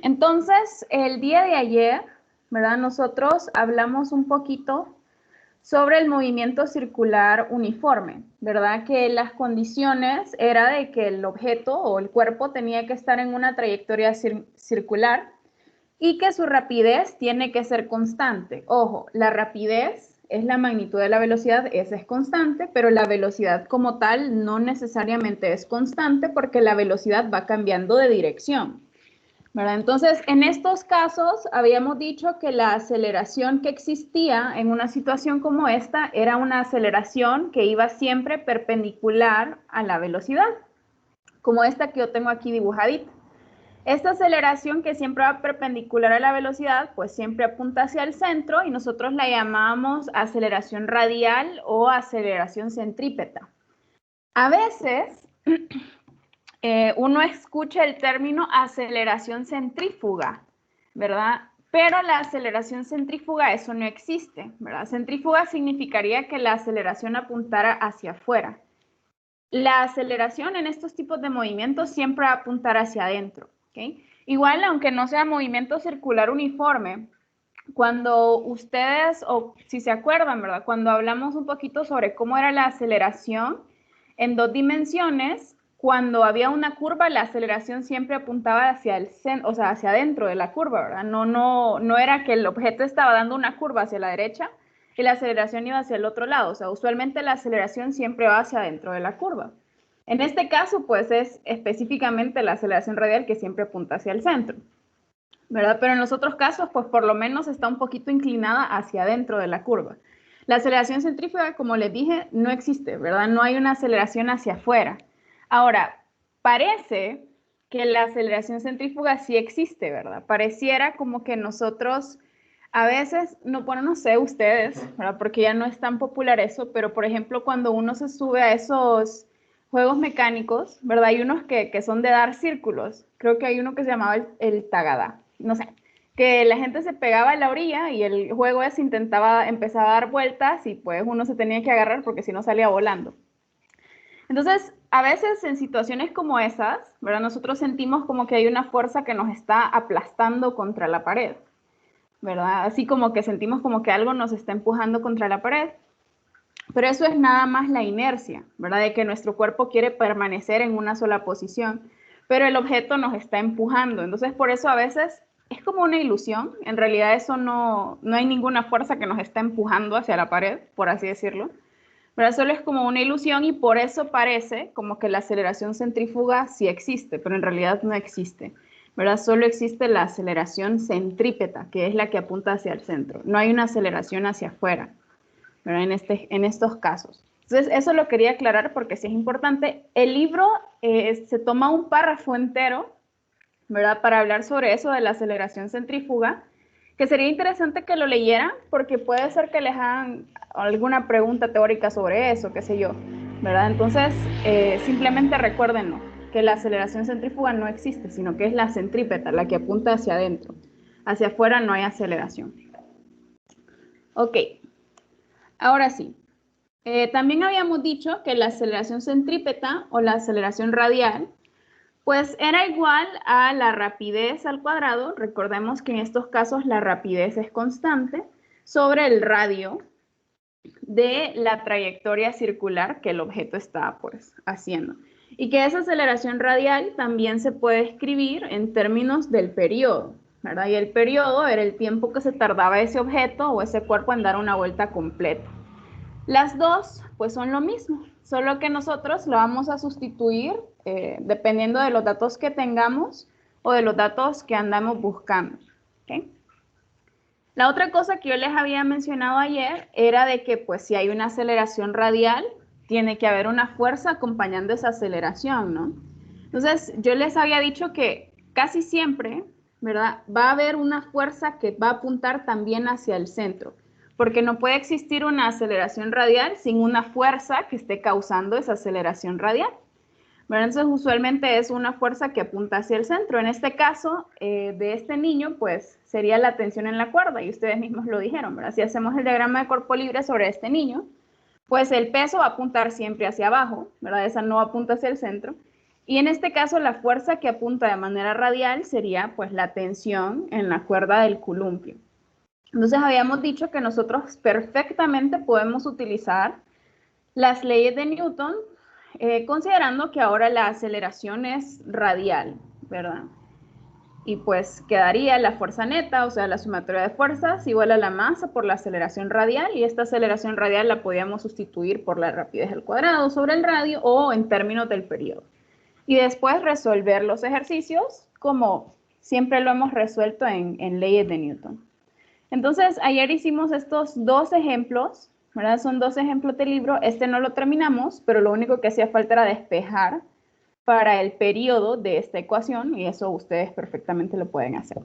Entonces, el día de ayer, ¿verdad? Nosotros hablamos un poquito sobre el movimiento circular uniforme, ¿verdad? Que las condiciones era de que el objeto o el cuerpo tenía que estar en una trayectoria circular y que su rapidez tiene que ser constante. Ojo, la rapidez es la magnitud de la velocidad, esa es constante, pero la velocidad como tal no necesariamente es constante porque la velocidad va cambiando de dirección, ¿verdad? Entonces, en estos casos, habíamos dicho que la aceleración que existía en una situación como esta era una aceleración que iba siempre perpendicular a la velocidad, como esta que yo tengo aquí dibujadita. Esta aceleración que siempre va perpendicular a la velocidad, pues siempre apunta hacia el centro y nosotros la llamamos aceleración radial o aceleración centrípeta. A veces uno escucha el término aceleración centrífuga, ¿verdad? Pero la aceleración centrífuga, eso no existe, ¿verdad? Centrífuga significaría que la aceleración apuntara hacia afuera. La aceleración en estos tipos de movimientos siempre va a apuntar hacia adentro, ¿ok? Igual, aunque no sea movimiento circular uniforme, cuando ustedes, o si se acuerdan, ¿verdad? Cuando hablamos un poquito sobre cómo era la aceleración en dos dimensiones, cuando había una curva, la aceleración siempre apuntaba hacia el centro, o sea, hacia adentro de la curva, ¿verdad? No era que el objeto estaba dando una curva hacia la derecha y la aceleración iba hacia el otro lado. O sea, usualmente la aceleración siempre va hacia adentro de la curva. En este caso, pues es específicamente la aceleración radial que siempre apunta hacia el centro, ¿verdad? Pero en los otros casos, pues por lo menos está un poquito inclinada hacia adentro de la curva. La aceleración centrífuga, como les dije, no existe, ¿verdad? No hay una aceleración hacia afuera. Ahora, parece que la aceleración centrífuga sí existe, ¿verdad? Pareciera como que nosotros a veces, no, bueno, no sé ustedes, ¿verdad? Porque ya no es tan popular eso, pero por ejemplo, cuando uno se sube a esos juegos mecánicos, ¿verdad? Hay unos que son de dar círculos. Creo que hay uno que se llamaba el Tagada, no sé, que la gente se pegaba a la orilla y el juego es empezaba a dar vueltas y pues uno se tenía que agarrar porque si no salía volando. Entonces, a veces en situaciones como esas, ¿verdad? Nosotros sentimos como que hay una fuerza que nos está aplastando contra la pared, ¿verdad? Así como que sentimos como que algo nos está empujando contra la pared. Pero eso es nada más la inercia, ¿verdad? De que nuestro cuerpo quiere permanecer en una sola posición, pero el objeto nos está empujando. Entonces, por eso a veces es como una ilusión. En realidad eso no hay ninguna fuerza que nos está empujando hacia la pared, por así decirlo. Pero solo es como una ilusión y por eso parece como que la aceleración centrífuga sí existe, pero en realidad no existe, ¿verdad? Solo existe la aceleración centrípeta, que es la que apunta hacia el centro. No hay una aceleración hacia afuera, ¿verdad? En estos casos. Entonces, eso lo quería aclarar porque sí es importante. El libro se toma un párrafo entero, ¿verdad? Para hablar sobre eso de la aceleración centrífuga, que sería interesante que lo leyeran porque puede ser que les hagan alguna pregunta teórica sobre eso, qué sé yo, ¿verdad? Entonces, simplemente recuérdenlo, que la aceleración centrífuga no existe, sino que es la centrípeta, la que apunta hacia adentro. Hacia afuera no hay aceleración. Ok, ahora sí. También habíamos dicho que la aceleración centrípeta o la aceleración radial pues era igual a la rapidez al cuadrado. Recordemos que en estos casos la rapidez es constante sobre el radio de la trayectoria circular que el objeto está pues haciendo. Y que esa aceleración radial también se puede escribir en términos del periodo, ¿verdad? Y el periodo era el tiempo que se tardaba ese objeto o ese cuerpo en dar una vuelta completa. Las dos, pues son lo mismo, solo que nosotros lo vamos a sustituir dependiendo de los datos que tengamos o de los datos que andamos buscando. ¿Okay? La otra cosa que yo les había mencionado ayer era de que pues si hay una aceleración radial, tiene que haber una fuerza acompañando esa aceleración, ¿no? Entonces, yo les había dicho que casi siempre, ¿verdad? Va a haber una fuerza que va a apuntar también hacia el centro, porque no puede existir una aceleración radial sin una fuerza que esté causando esa aceleración radial. ¿Verdad? Entonces, usualmente es una fuerza que apunta hacia el centro. En este caso, de este niño, pues sería la tensión en la cuerda, y ustedes mismos lo dijeron, ¿verdad? Si hacemos el diagrama de cuerpo libre sobre este niño, pues el peso va a apuntar siempre hacia abajo, ¿verdad? Esa no apunta hacia el centro. Y en este caso la fuerza que apunta de manera radial sería pues la tensión en la cuerda del columpio. Entonces habíamos dicho que nosotros perfectamente podemos utilizar las leyes de Newton, considerando que ahora la aceleración es radial, ¿verdad? Y pues quedaría la fuerza neta, o sea, la sumatoria de fuerzas, igual a la masa por la aceleración radial, y esta aceleración radial la podíamos sustituir por la rapidez al cuadrado sobre el radio o en términos del periodo. Y después resolver los ejercicios como siempre lo hemos resuelto en leyes de Newton. Entonces, ayer hicimos estos dos ejemplos, ¿verdad? Son dos ejemplos del libro. Este no lo terminamos, pero lo único que hacía falta era despejar para el periodo de esta ecuación, y eso ustedes perfectamente lo pueden hacer.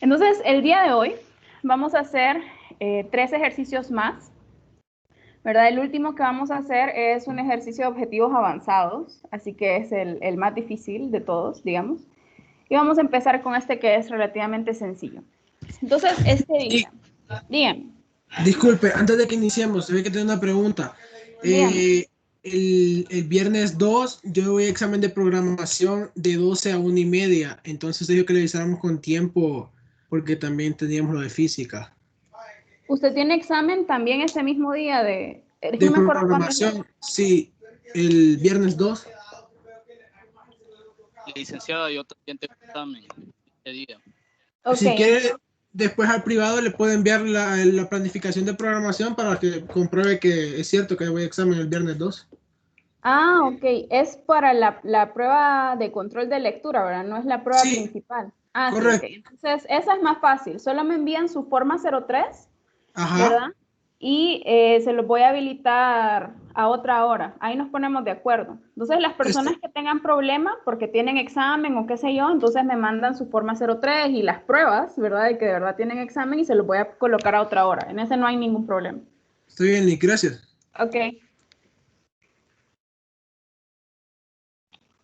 Entonces, el día de hoy vamos a hacer 3 ejercicios más, ¿verdad? El último que vamos a hacer es un ejercicio de objetivos avanzados, así que es el más difícil de todos, digamos. Y vamos a empezar con este que es relativamente sencillo. Entonces, este dice, díganme. Disculpe, antes de que iniciemos, se ve que tengo una pregunta. Dígame. El viernes 2 yo voy a examen de programación de 12 a 1:30, entonces dijo que le avisáramos con tiempo porque también teníamos lo de física. ¿Usted tiene examen también ese mismo día de... Es que De no me acuerdo cuándo es. programación, sí, el viernes 2. Licenciada, yo también tengo examen este día. Ok. Si quiere, después al privado le puedo enviar la planificación de programación para que compruebe que es cierto que voy a examen el viernes 2. Ah, ok. Es para la prueba de control de lectura, ¿verdad? No es la prueba Sí, principal. Ah, sí, ok. correcto. Entonces, esa es más fácil. Solo me envían su forma 03, Ajá, ¿verdad? Y se los voy a habilitar a otra hora. Ahí nos ponemos de acuerdo. Entonces, las personas este, que tengan problemas porque tienen examen o qué sé yo, entonces me mandan su forma 03 y las pruebas, ¿verdad? De que de verdad tienen examen y se los voy a colocar a otra hora. En ese no hay ningún problema. estoy bien, Nick, gracias. Ok.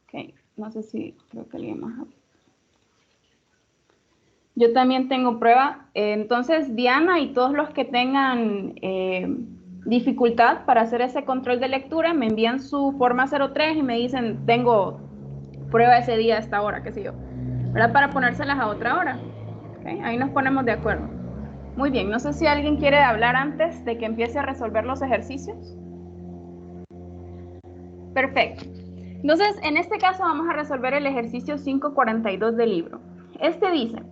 Ok. No sé si creo que alguien más. Yo también tengo prueba. Entonces, Diana y todos los que tengan dificultad para hacer ese control de lectura, me envían su forma 03 y me dicen, tengo prueba ese día a esta hora, qué sé yo, ¿verdad? Para ponérselas a otra hora. ¿Okay? Ahí nos ponemos de acuerdo. Muy bien, no sé si alguien quiere hablar antes de que empiece a resolver los ejercicios. Perfecto. Entonces, en este caso vamos a resolver el ejercicio 542 del libro. Este dice,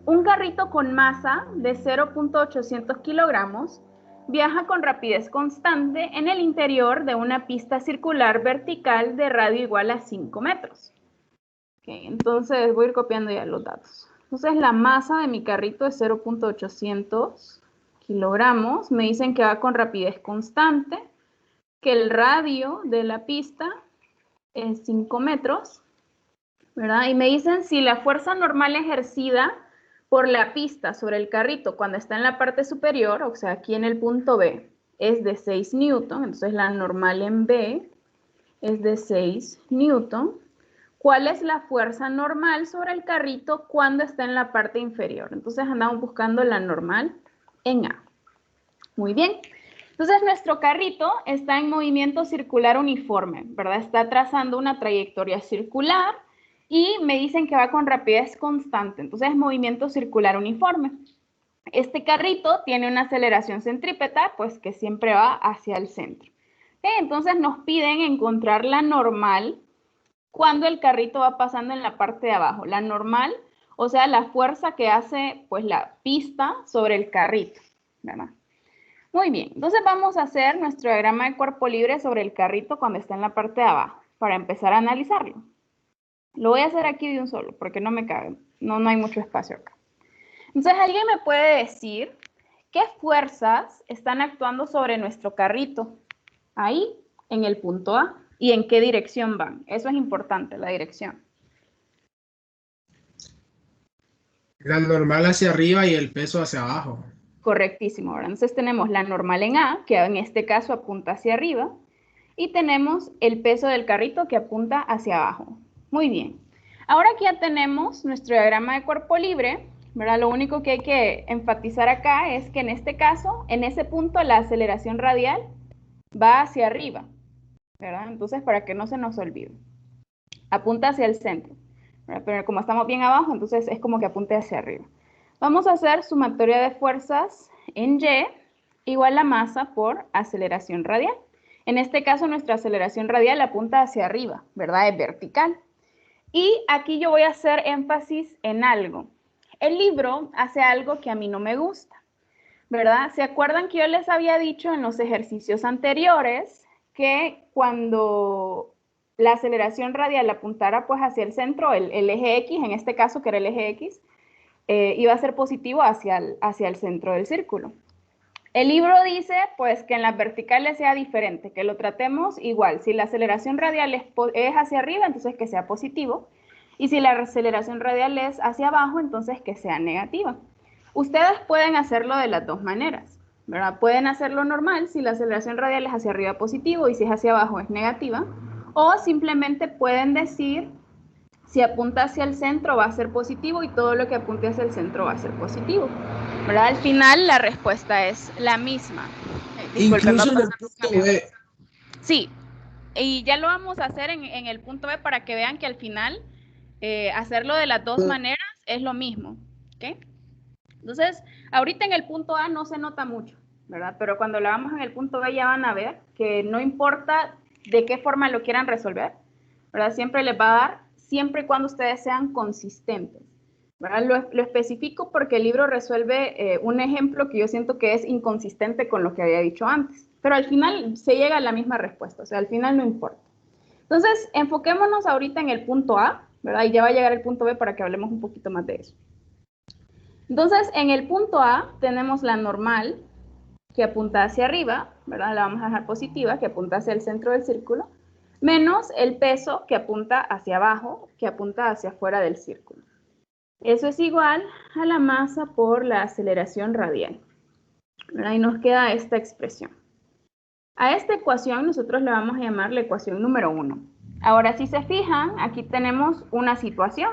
un carrito con masa de 0.800 kilogramos viaja con rapidez constante en el interior de una pista circular vertical de radio igual a 5 metros. Okay, entonces voy a ir copiando ya los datos. Entonces la masa de mi carrito es 0.800 kilogramos. Me dicen que va con rapidez constante, que el radio de la pista es 5 metros, ¿verdad? Y me dicen si la fuerza normal ejercida por la pista sobre el carrito cuando está en la parte superior, o sea, aquí en el punto B, es de 6 newton, entonces la normal en B es de 6 newton. ¿Cuál es la fuerza normal sobre el carrito cuando está en la parte inferior? Entonces andamos buscando la normal en A. Muy bien. Entonces nuestro carrito está en movimiento circular uniforme, ¿verdad? Está trazando una trayectoria circular y me dicen que va con rapidez constante, entonces es movimiento circular uniforme. Este carrito tiene una aceleración centrípeta, pues que siempre va hacia el centro. Entonces nos piden encontrar la normal cuando el carrito va pasando en la parte de abajo. La normal, o sea, la fuerza que hace pues la pista sobre el carrito, ¿verdad? Muy bien, entonces vamos a hacer nuestro diagrama de cuerpo libre sobre el carrito cuando está en la parte de abajo, para empezar a analizarlo. Lo voy a hacer aquí de un solo, porque no me cabe, no hay mucho espacio acá. Entonces, ¿alguien me puede decir qué fuerzas están actuando sobre nuestro carrito? Ahí, en el punto A, y en qué dirección van. Eso es importante, la dirección. La normal hacia arriba y el peso hacia abajo. Correctísimo. Ahora, entonces tenemos la normal en A, que en este caso apunta hacia arriba, y tenemos el peso del carrito que apunta hacia abajo. Muy bien. Ahora que ya tenemos nuestro diagrama de cuerpo libre, ¿verdad? Lo único que hay que enfatizar acá es que en este caso, en ese punto, la aceleración radial va hacia arriba, ¿verdad? Entonces, para que no se nos olvide. apunta hacia el centro, ¿verdad? Pero como estamos bien abajo, entonces es como que apunte hacia arriba. Vamos a hacer sumatoria de fuerzas en Y igual a masa por aceleración radial. En este caso, nuestra aceleración radial apunta hacia arriba, ¿verdad? Es vertical. Y aquí yo voy a hacer énfasis en algo. El libro hace algo que a mí no me gusta, ¿verdad? ¿Se acuerdan que yo les había dicho en los ejercicios anteriores que cuando la aceleración radial apuntara pues hacia el centro, el eje X, en este caso que era el eje X, iba a ser positivo hacia el centro del círculo? El libro dice pues que en las verticales sea diferente, que lo tratemos igual. Si la aceleración radial es hacia arriba, entonces que sea positivo. Y si la aceleración radial es hacia abajo, entonces que sea negativa. Ustedes pueden hacerlo de las dos maneras, ¿verdad? Pueden hacerlo normal, si la aceleración radial es hacia arriba positivo y si es hacia abajo es negativa. O simplemente pueden decir, si apunta hacia el centro va a ser positivo y todo lo que apunte hacia el centro va a ser positivo, ¿verdad? Al final la respuesta es la misma. Incluso en el punto B. Sí, y ya lo vamos a hacer en el punto B para que vean que al final hacerlo de las dos maneras es lo mismo, ¿ok? Entonces, ahorita en el punto A no se nota mucho, ¿verdad? Pero cuando lo hagamos en el punto B ya van a ver que no importa de qué forma lo quieran resolver, ¿verdad? Siempre les va a dar, siempre y cuando ustedes sean consistentes, ¿verdad? Lo especifico porque el libro resuelve un ejemplo que yo siento que es inconsistente con lo que había dicho antes, pero al final se llega a la misma respuesta, o sea, al final no importa. Entonces, enfoquémonos ahorita en el punto A, ¿verdad? Y ya va a llegar el punto B para que hablemos un poquito más de eso. Entonces, en el punto A tenemos la normal, que apunta hacia arriba, ¿verdad? La vamos a dejar positiva, que apunta hacia el centro del círculo, menos el peso, que apunta hacia abajo, que apunta hacia afuera del círculo. Eso es igual a la masa por la aceleración radial, ¿verdad? Y nos queda esta expresión. A esta ecuación nosotros le vamos a llamar la ecuación número 1. Ahora, si se fijan, aquí tenemos una situación,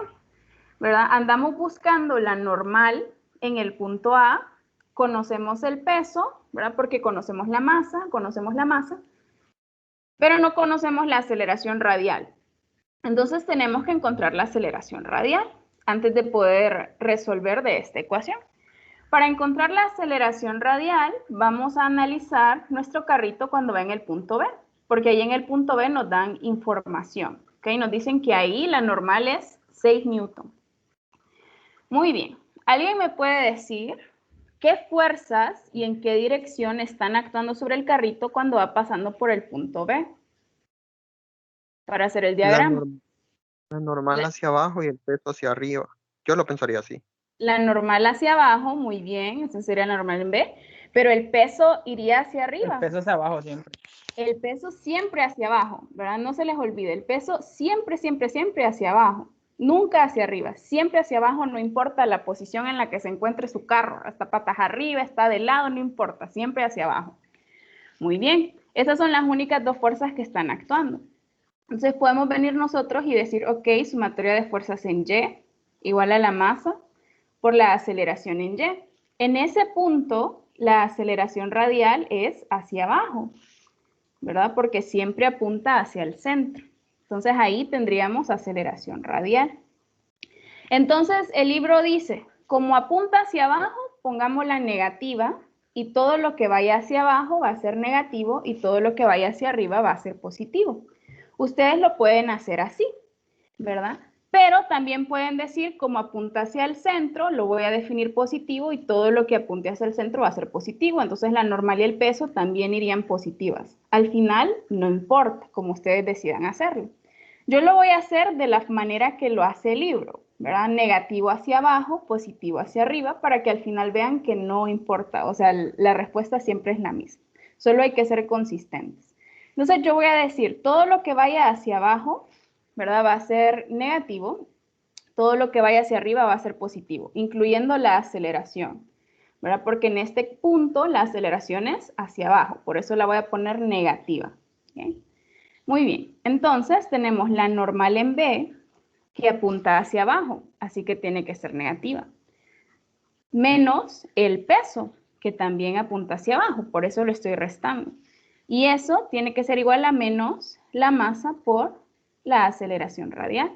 ¿verdad? Andamos buscando la normal en el punto A, conocemos el peso, ¿verdad? Porque conocemos la masa, pero no conocemos la aceleración radial. Entonces tenemos que encontrar la aceleración radial antes de poder resolver de esta ecuación. Para encontrar la aceleración radial, vamos a analizar nuestro carrito cuando va en el punto B, porque ahí en el punto B nos dan información, ¿ok? Nos dicen que ahí la normal es 6 newton. Muy bien. ¿Alguien me puede decir qué fuerzas y en qué dirección están actuando sobre el carrito cuando va pasando por el punto B? Para hacer el diagrama. La normal hacia abajo y el peso hacia arriba. Yo lo pensaría así. La normal hacia abajo, muy bien, esa sería la normal en B, pero el peso iría hacia arriba. El peso hacia abajo siempre. El peso siempre hacia abajo, ¿verdad? No se les olvide, el peso siempre, siempre, siempre hacia abajo. Nunca hacia arriba, siempre hacia abajo, no importa la posición en la que se encuentre su carro, está patas arriba, está de lado, no importa, siempre hacia abajo. Muy bien, esas son las únicas dos fuerzas que están actuando. Entonces podemos venir nosotros y decir, ok, sumatoria de fuerzas en Y igual a la masa por la aceleración en Y. En ese punto, la aceleración radial es hacia abajo, ¿verdad? Porque siempre apunta hacia el centro. Entonces ahí tendríamos aceleración radial. Entonces el libro dice, como apunta hacia abajo, pongámosla negativa y todo lo que vaya hacia abajo va a ser negativo y todo lo que vaya hacia arriba va a ser positivo. Ustedes lo pueden hacer así, ¿verdad? Pero también pueden decir, como apunta hacia el centro, lo voy a definir positivo y todo lo que apunte hacia el centro va a ser positivo. Entonces la normal y el peso también irían positivas. Al final, no importa, como ustedes decidan hacerlo. Yo lo voy a hacer de la manera que lo hace el libro, ¿verdad? Negativo hacia abajo, positivo hacia arriba, para que al final vean que no importa. O sea, la respuesta siempre es la misma. Solo hay que ser consistentes. Entonces yo voy a decir, todo lo que vaya hacia abajo, ¿verdad? Va a ser negativo. Todo lo que vaya hacia arriba va a ser positivo, incluyendo la aceleración, ¿verdad? Porque en este punto la aceleración es hacia abajo, por eso la voy a poner negativa. ¿Okay? Muy bien, entonces tenemos la normal en B que apunta hacia abajo, así que tiene que ser negativa. Menos el peso, que también apunta hacia abajo, por eso lo estoy restando. Y eso tiene que ser igual a menos la masa por la aceleración radial.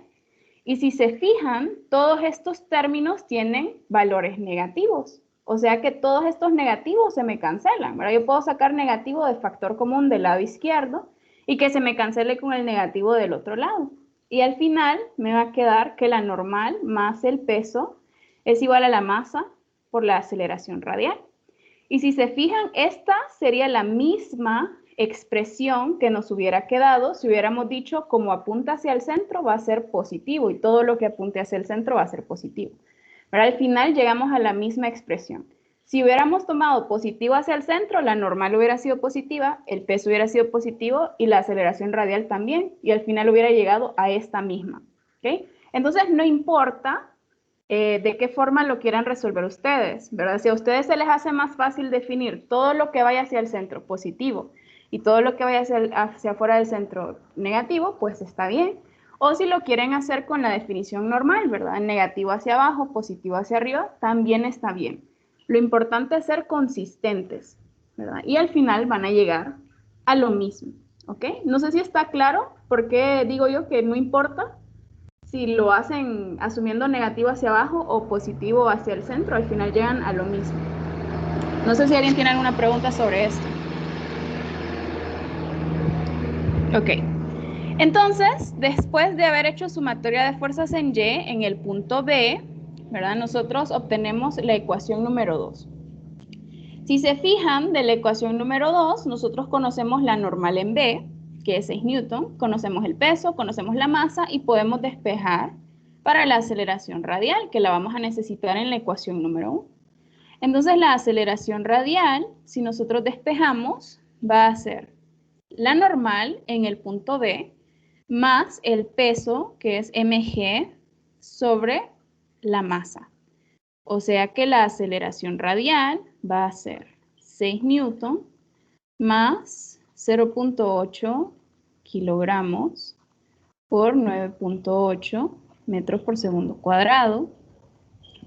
Y si se fijan, todos estos términos tienen valores negativos. O sea que todos estos negativos se me cancelan, ¿verdad? Yo puedo sacar negativo de factor común del lado izquierdo y que se me cancele con el negativo del otro lado. Y al final me va a quedar que la normal más el peso es igual a la masa por la aceleración radial. Y si se fijan, esta sería la misma expresión que nos hubiera quedado si hubiéramos dicho como apunta hacia el centro va a ser positivo y todo lo que apunte hacia el centro va a ser positivo. Pero al final llegamos a la misma expresión. Si hubiéramos tomado positivo hacia el centro, la normal hubiera sido positiva, el peso hubiera sido positivo y la aceleración radial también, y al final hubiera llegado a esta misma. ¿Okay? Entonces no importa de qué forma lo quieran resolver ustedes, ¿verdad? Si a ustedes se les hace más fácil definir todo lo que vaya hacia el centro positivo y todo lo que vaya hacia afuera del centro negativo, pues está bien. O si lo quieren hacer con la definición normal, ¿verdad? Negativo hacia abajo, positivo hacia arriba, también está bien. Lo importante es ser consistentes, ¿verdad? Y al final van a llegar a lo mismo, ¿ok? No sé si está claro por qué digo yo que no importa si lo hacen asumiendo negativo hacia abajo o positivo hacia el centro, al final llegan a lo mismo. No sé si alguien tiene alguna pregunta sobre esto. Ok. Entonces, después de haber hecho sumatoria de fuerzas en Y, en el punto B, ¿verdad? Nosotros obtenemos la ecuación número 2. Si se fijan, de la ecuación número 2, nosotros conocemos la normal en B, que es 6 Newton, conocemos el peso, conocemos la masa y podemos despejar para la aceleración radial, que la vamos a necesitar en la ecuación número 1. Entonces, la aceleración radial, si nosotros despejamos, va a ser la normal en el punto B, más el peso, que es mg, sobre la masa. O sea que la aceleración radial va a ser 6 Newton más 0.8 kilogramos por 9.8 metros por segundo cuadrado.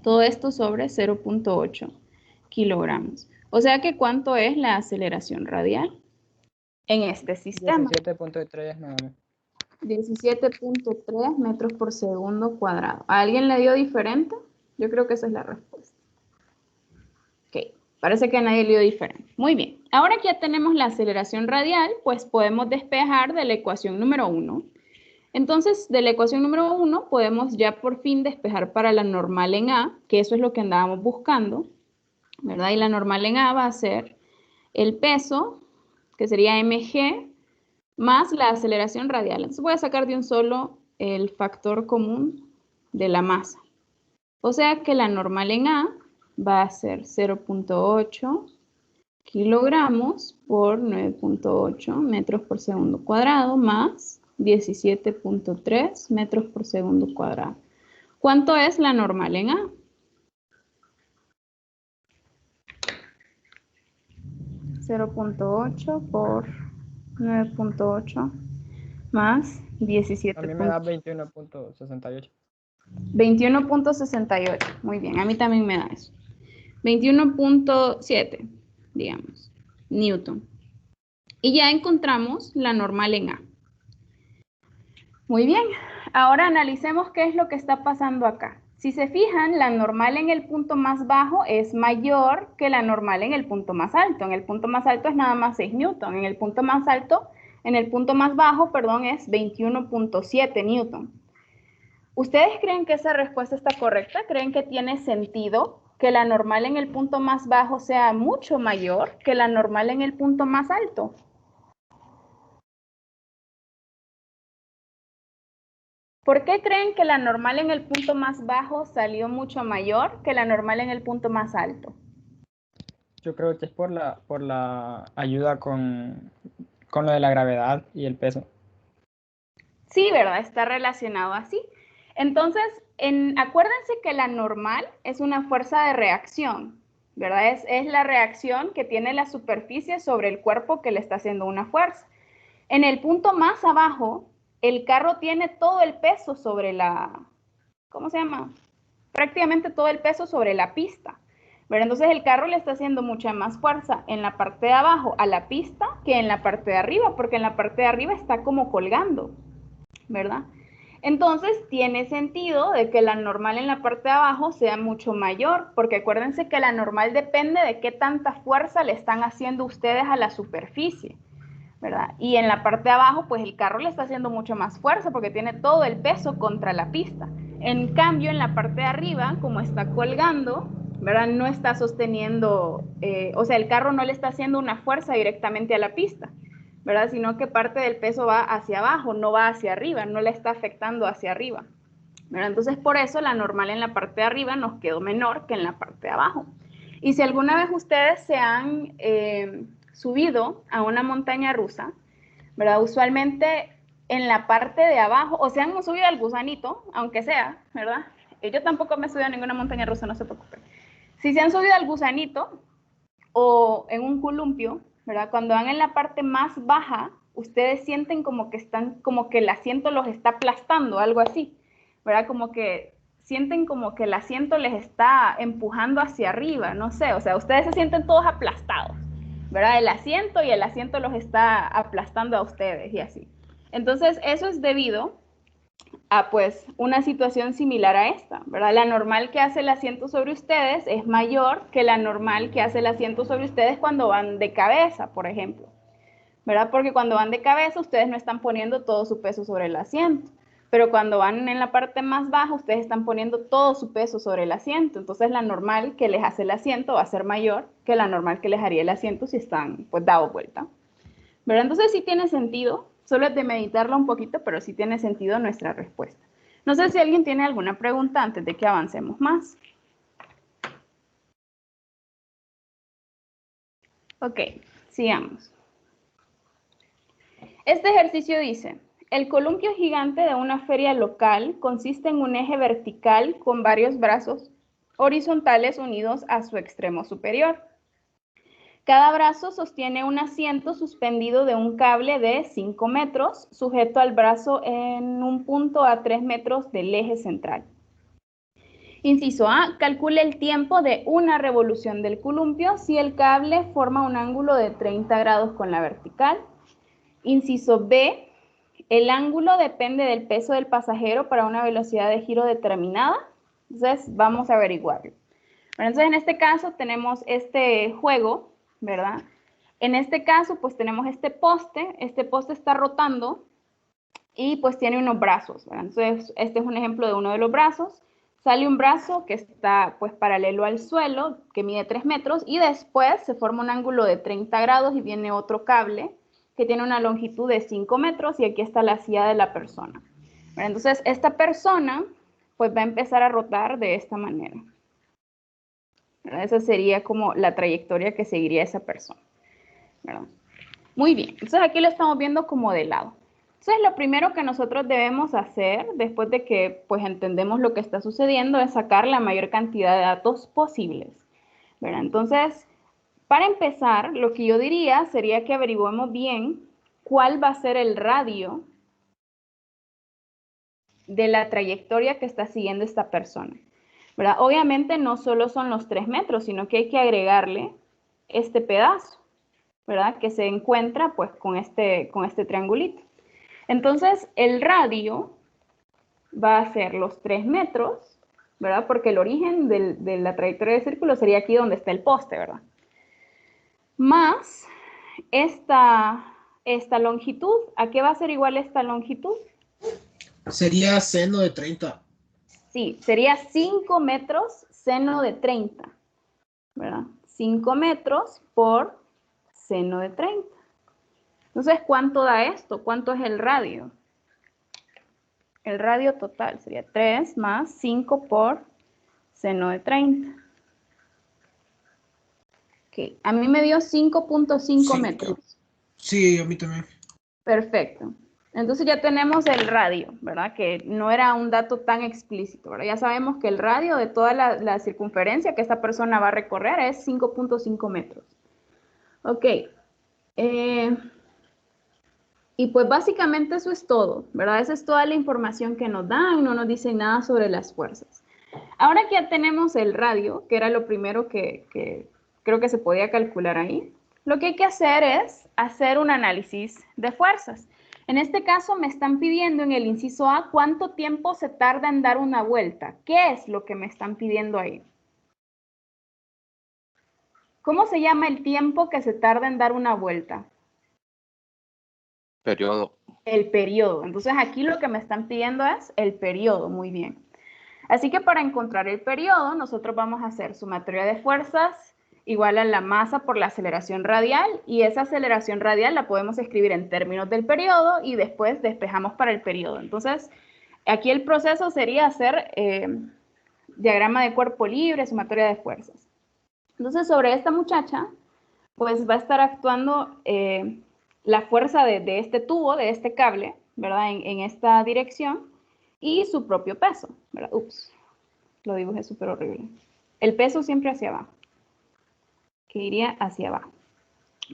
Todo esto sobre 0.8 kilogramos. O sea que ¿cuánto es la aceleración radial en este sistema? 17.3 nada más. 17.3 metros por segundo cuadrado. ¿A alguien le dio diferente? Yo creo que esa es la respuesta. Ok, parece que a nadie le dio diferente. Muy bien. Ahora que ya tenemos la aceleración radial, pues podemos despejar de la ecuación número 1. Entonces, de la ecuación número 1 podemos ya por fin despejar para la normal en A, que eso es lo que andábamos buscando, ¿verdad? Y la normal en A va a ser el peso, que sería mg, más la aceleración radial. Entonces voy a sacar de un solo el factor común de la masa. O sea que la normal en A va a ser 0.8 kilogramos por 9.8 metros por segundo cuadrado más 17.3 metros por segundo cuadrado. ¿Cuánto es la normal en A? 0.8 por 9.8 más 17. A mí me da 21.68. 21.68. Muy bien, a mí también me da eso. 21.7, digamos, Newton. Y ya encontramos la normal en A. Muy bien, ahora analicemos qué es lo que está pasando acá. Si se fijan, la normal en el punto más bajo es mayor que la normal en el punto más alto. En el punto más alto es nada más 6 Newton. En el punto más alto, en el punto más bajo, perdón, es 21.7 Newton. ¿Ustedes creen que esa respuesta está correcta? ¿Creen que tiene sentido que la normal en el punto más bajo sea mucho mayor que la normal en el punto más alto? ¿Por qué creen que la normal en el punto más bajo salió mucho mayor que la normal en el punto más alto? Yo creo que es por la ayuda con lo de la gravedad y el peso. Sí, ¿verdad? Está relacionado así. Entonces, acuérdense que la normal es una fuerza de reacción, ¿verdad? Es la reacción que tiene la superficie sobre el cuerpo que le está haciendo una fuerza. En el punto más abajo, el carro tiene todo el peso sobre la, ¿cómo se llama? Prácticamente todo el peso sobre la pista. ¿Verdad? Entonces el carro le está haciendo mucha más fuerza en la parte de abajo a la pista que en la parte de arriba, porque en la parte de arriba está como colgando. ¿verdad? Entonces, tiene sentido de que la normal en la parte de abajo sea mucho mayor, porque acuérdense que la normal depende de qué tanta fuerza le están haciendo ustedes a la superficie, ¿verdad? Y en la parte de abajo, pues el carro le está haciendo mucho más fuerza porque tiene todo el peso contra la pista. En cambio, en la parte de arriba, como está colgando, ¿verdad? No está sosteniendo, o sea, el carro no le está haciendo una fuerza directamente a la pista, ¿verdad? Sino que parte del peso va hacia abajo, no va hacia arriba, no le está afectando hacia arriba, ¿verdad? Entonces, por eso la normal en la parte de arriba nos quedó menor que en la parte de abajo. Y si alguna vez ustedes se han subido a una montaña rusa, ¿verdad? Usualmente en la parte de abajo, o se han subido al gusanito, aunque sea, ¿verdad? Yo tampoco me he subido a ninguna montaña rusa, no se preocupen. Si se han subido al gusanito o en un columpio, ¿verdad? Cuando van en la parte más baja, ustedes sienten como que están, como que el asiento los está aplastando, algo así, ¿verdad? Como que sienten como que el asiento les está empujando hacia arriba, no sé, o sea, ustedes se sienten todos aplastados, ¿verdad? El asiento los está aplastando a ustedes y así. Entonces, eso es debido a pues una situación similar a esta, ¿verdad? La normal que hace el asiento sobre ustedes es mayor que la normal que hace el asiento sobre ustedes cuando van de cabeza, por ejemplo, ¿verdad? Porque cuando van de cabeza ustedes no están poniendo todo su peso sobre el asiento, pero cuando van en la parte más baja ustedes están poniendo todo su peso sobre el asiento, entonces la normal que les hace el asiento va a ser mayor que la normal que les haría el asiento si están pues dado vuelta, ¿verdad? Entonces sí tiene sentido, solo es de meditarlo un poquito, pero sí tiene sentido nuestra respuesta. No sé si alguien tiene alguna pregunta antes de que avancemos más. Ok, sigamos. Este ejercicio dice, el columpio gigante de una feria local consiste en un eje vertical con varios brazos horizontales unidos a su extremo superior. Cada brazo sostiene un asiento suspendido de un cable de 5 metros, sujeto al brazo en un punto a 3 metros del eje central. Inciso A, calcule el tiempo de una revolución del columpio si el cable forma un ángulo de 30 grados con la vertical. Inciso B, el ángulo depende del peso del pasajero para una velocidad de giro determinada. Entonces, vamos a averiguarlo. Bueno, entonces, en este caso tenemos este juego, ¿verdad? En este caso, pues tenemos este poste está rotando y pues tiene unos brazos, ¿verdad? Entonces, este es un ejemplo de uno de los brazos. Sale un brazo que está pues paralelo al suelo, que mide 3 metros, y después se forma un ángulo de 30 grados y viene otro cable que tiene una longitud de 5 metros y aquí está la silla de la persona. Bueno, entonces, esta persona pues va a empezar a rotar de esta manera. ¿Verdad? Esa sería como la trayectoria que seguiría esa persona, ¿verdad? Muy bien, entonces aquí lo estamos viendo como de lado. Entonces lo primero que nosotros debemos hacer después de que pues entendemos lo que está sucediendo es sacar la mayor cantidad de datos posibles, ¿verdad? Entonces, para empezar, lo que yo diría sería que averiguemos bien cuál va a ser el radio de la trayectoria que está siguiendo esta persona, ¿verdad? Obviamente no solo son los 3 metros, sino que hay que agregarle este pedazo, ¿verdad? Que se encuentra pues con este triangulito. Entonces el radio va a ser los 3 metros, ¿verdad? Porque el origen de la trayectoria del círculo sería aquí donde está el poste, ¿verdad? Más esta longitud. ¿A qué va a ser igual esta longitud? Sería seno de 30. Sí, sería 5 metros seno de 30, ¿verdad? 5 metros por seno de 30. Entonces, ¿cuánto da esto? ¿Cuánto es el radio? El radio total sería 3 más 5 por seno de 30. Ok, a mí me dio 5.5 metros. Sí, a mí también. Perfecto. Entonces ya tenemos el radio, ¿verdad? Que no era un dato tan explícito, ¿verdad? Ya sabemos que el radio de toda la circunferencia que esta persona va a recorrer es 5.5 metros. Ok. Y pues básicamente eso es todo, ¿verdad? Esa es toda la información que nos dan, no nos dicen nada sobre las fuerzas. Ahora que ya tenemos el radio, que era lo primero que creo que se podía calcular ahí, lo que hay que hacer es hacer un análisis de fuerzas. En este caso me están pidiendo en el inciso A cuánto tiempo se tarda en dar una vuelta. ¿Qué es lo que me están pidiendo ahí? ¿Cómo se llama el tiempo que se tarda en dar una vuelta? Periodo. El periodo. Entonces aquí lo que me están pidiendo es el periodo. Muy bien. Así que para encontrar el periodo, nosotros vamos a hacer sumatoria de fuerzas igual a la masa por la aceleración radial, y esa aceleración radial la podemos escribir en términos del periodo y después despejamos para el periodo. Entonces, aquí el proceso sería hacer diagrama de cuerpo libre, sumatoria de fuerzas. Entonces, sobre esta muchacha, pues va a estar actuando la fuerza de este tubo, de este cable, ¿verdad? En esta dirección, y su propio peso, ¿verdad? Ups, lo dibujé súper horrible. El peso siempre hacia abajo, que iría hacia abajo.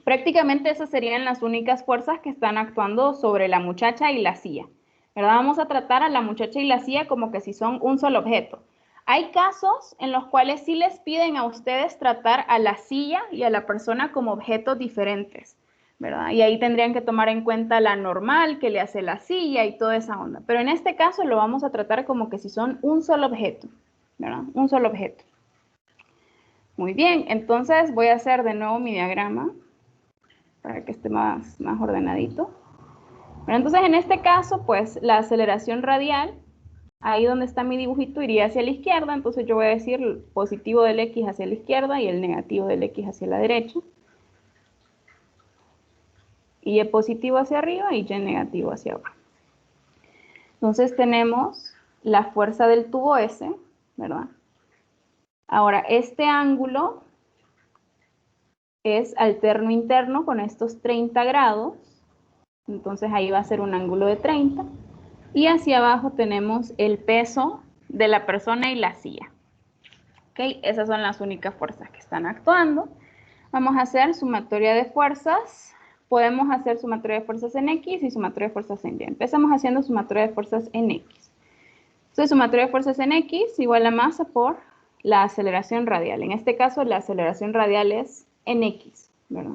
Prácticamente esas serían las únicas fuerzas que están actuando sobre la muchacha y la silla, ¿verdad? Vamos a tratar a la muchacha y la silla como que si son un solo objeto. Hay casos en los cuales sí les piden a ustedes tratar a la silla y a la persona como objetos diferentes, ¿verdad? Y ahí tendrían que tomar en cuenta la normal que le hace la silla y toda esa onda. Pero en este caso lo vamos a tratar como que si son un solo objeto, ¿verdad? Un solo objeto. Muy bien, entonces voy a hacer de nuevo mi diagrama para que esté más ordenadito. Bueno, entonces en este caso, pues la aceleración radial, ahí donde está mi dibujito, iría hacia la izquierda. Entonces yo voy a decir el positivo del X hacia la izquierda y el negativo del X hacia la derecha. Y Y positivo hacia arriba y Y negativo hacia abajo. Entonces tenemos la fuerza del tubo S, ¿verdad? Ahora, este ángulo es alterno interno con estos 30 grados. Entonces ahí va a ser un ángulo de 30. Y hacia abajo tenemos el peso de la persona y la silla. ¿Ok? Esas son las únicas fuerzas que están actuando. Vamos a hacer sumatoria de fuerzas. Podemos hacer sumatoria de fuerzas en X y sumatoria de fuerzas en Y. Empezamos haciendo sumatoria de fuerzas en X. Entonces, sumatoria de fuerzas en X igual a masa por la aceleración radial. En este caso, la aceleración radial es en X, ¿verdad?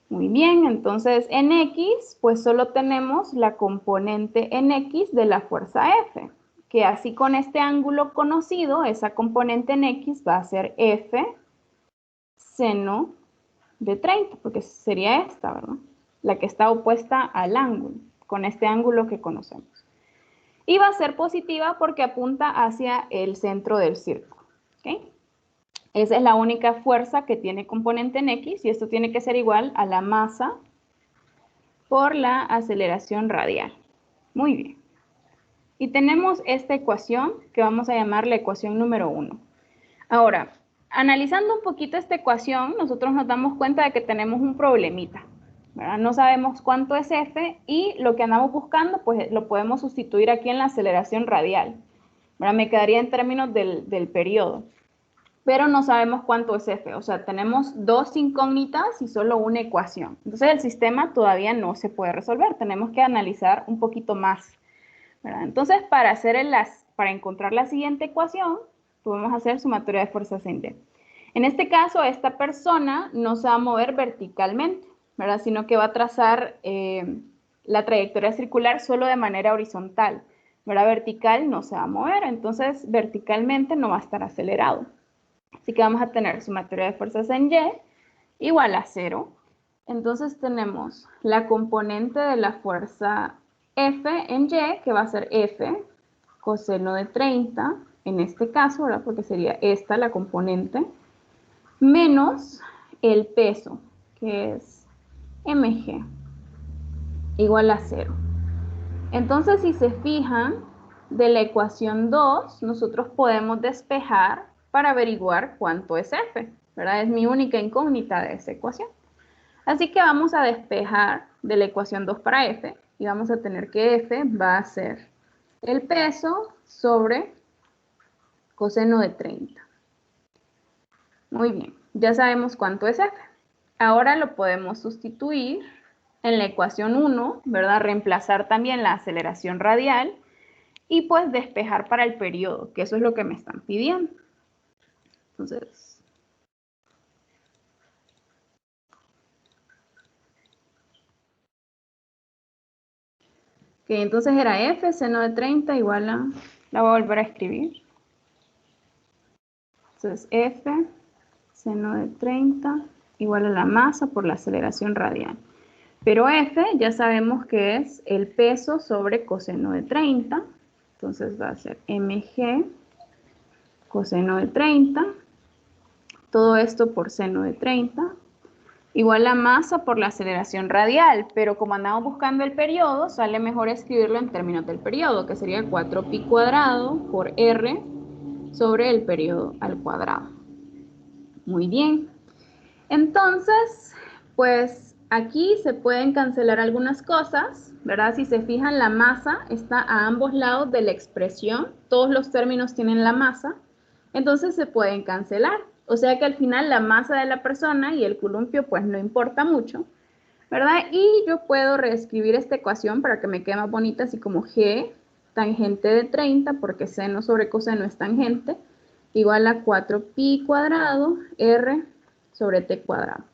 Muy bien, entonces en X, pues solo tenemos la componente en X de la fuerza F, que así con este ángulo conocido, esa componente en X va a ser F seno de 30, porque sería esta, ¿verdad? La que está opuesta al ángulo, con este ángulo que conocemos. Y va a ser positiva porque apunta hacia el centro del círculo, ¿ok? Esa es la única fuerza que tiene componente en X y esto tiene que ser igual a la masa por la aceleración radial. Muy bien. Y tenemos esta ecuación que vamos a llamar la ecuación número 1. Ahora, analizando un poquito esta ecuación, nosotros nos damos cuenta de que tenemos un problemita, ¿verdad? No sabemos cuánto es F y lo que andamos buscando, pues lo podemos sustituir aquí en la aceleración radial, ¿verdad? Me quedaría en términos del periodo. Pero no sabemos cuánto es F, o sea, tenemos dos incógnitas y solo una ecuación. Entonces el sistema todavía no se puede resolver, tenemos que analizar un poquito más, ¿verdad? Entonces para encontrar la siguiente ecuación, podemos hacer sumatoria de fuerzas en Y. En este caso, esta persona no se va a mover verticalmente, ¿verdad? Sino que va a trazar la trayectoria circular solo de manera horizontal, ¿verdad? Vertical no se va a mover, entonces verticalmente no va a estar acelerado. Así que vamos a tener sumatoria de fuerzas en Y igual a 0. Entonces tenemos la componente de la fuerza F en Y, que va a ser F coseno de 30, en este caso, ¿verdad? Porque sería esta la componente, menos el peso, que es mg, igual a 0. Entonces, si se fijan, de la ecuación 2, nosotros podemos despejar para averiguar cuánto es F, ¿verdad? Es mi única incógnita de esa ecuación. Así que vamos a despejar de la ecuación 2 para F, y vamos a tener que F va a ser el peso sobre coseno de 30. Muy bien, ya sabemos cuánto es F. Ahora lo podemos sustituir en la ecuación 1, ¿verdad? Reemplazar también la aceleración radial y pues despejar para el periodo, que eso es lo que me están pidiendo. Entonces, entonces era F seno de 30 igual a, la voy a volver a escribir. Entonces F seno de 30 igual a la masa por la aceleración radial. Pero F ya sabemos que es el peso sobre coseno de 30. Entonces va a ser mg coseno de 30. Todo esto por seno de 30. Igual a masa por la aceleración radial. Pero como andamos buscando el periodo, sale mejor escribirlo en términos del periodo, que sería 4pi cuadrado por r sobre el periodo al cuadrado. Muy bien. Entonces, pues aquí se pueden cancelar algunas cosas, ¿verdad? Si se fijan, la masa está a ambos lados de la expresión. Todos los términos tienen la masa. Entonces se pueden cancelar. O sea que al final la masa de la persona y el columpio pues no importa mucho, ¿verdad? Y yo puedo reescribir esta ecuación para que me quede más bonita, así como G tangente de 30, porque seno sobre coseno es tangente, igual a 4pi cuadrado r sobre t cuadrado.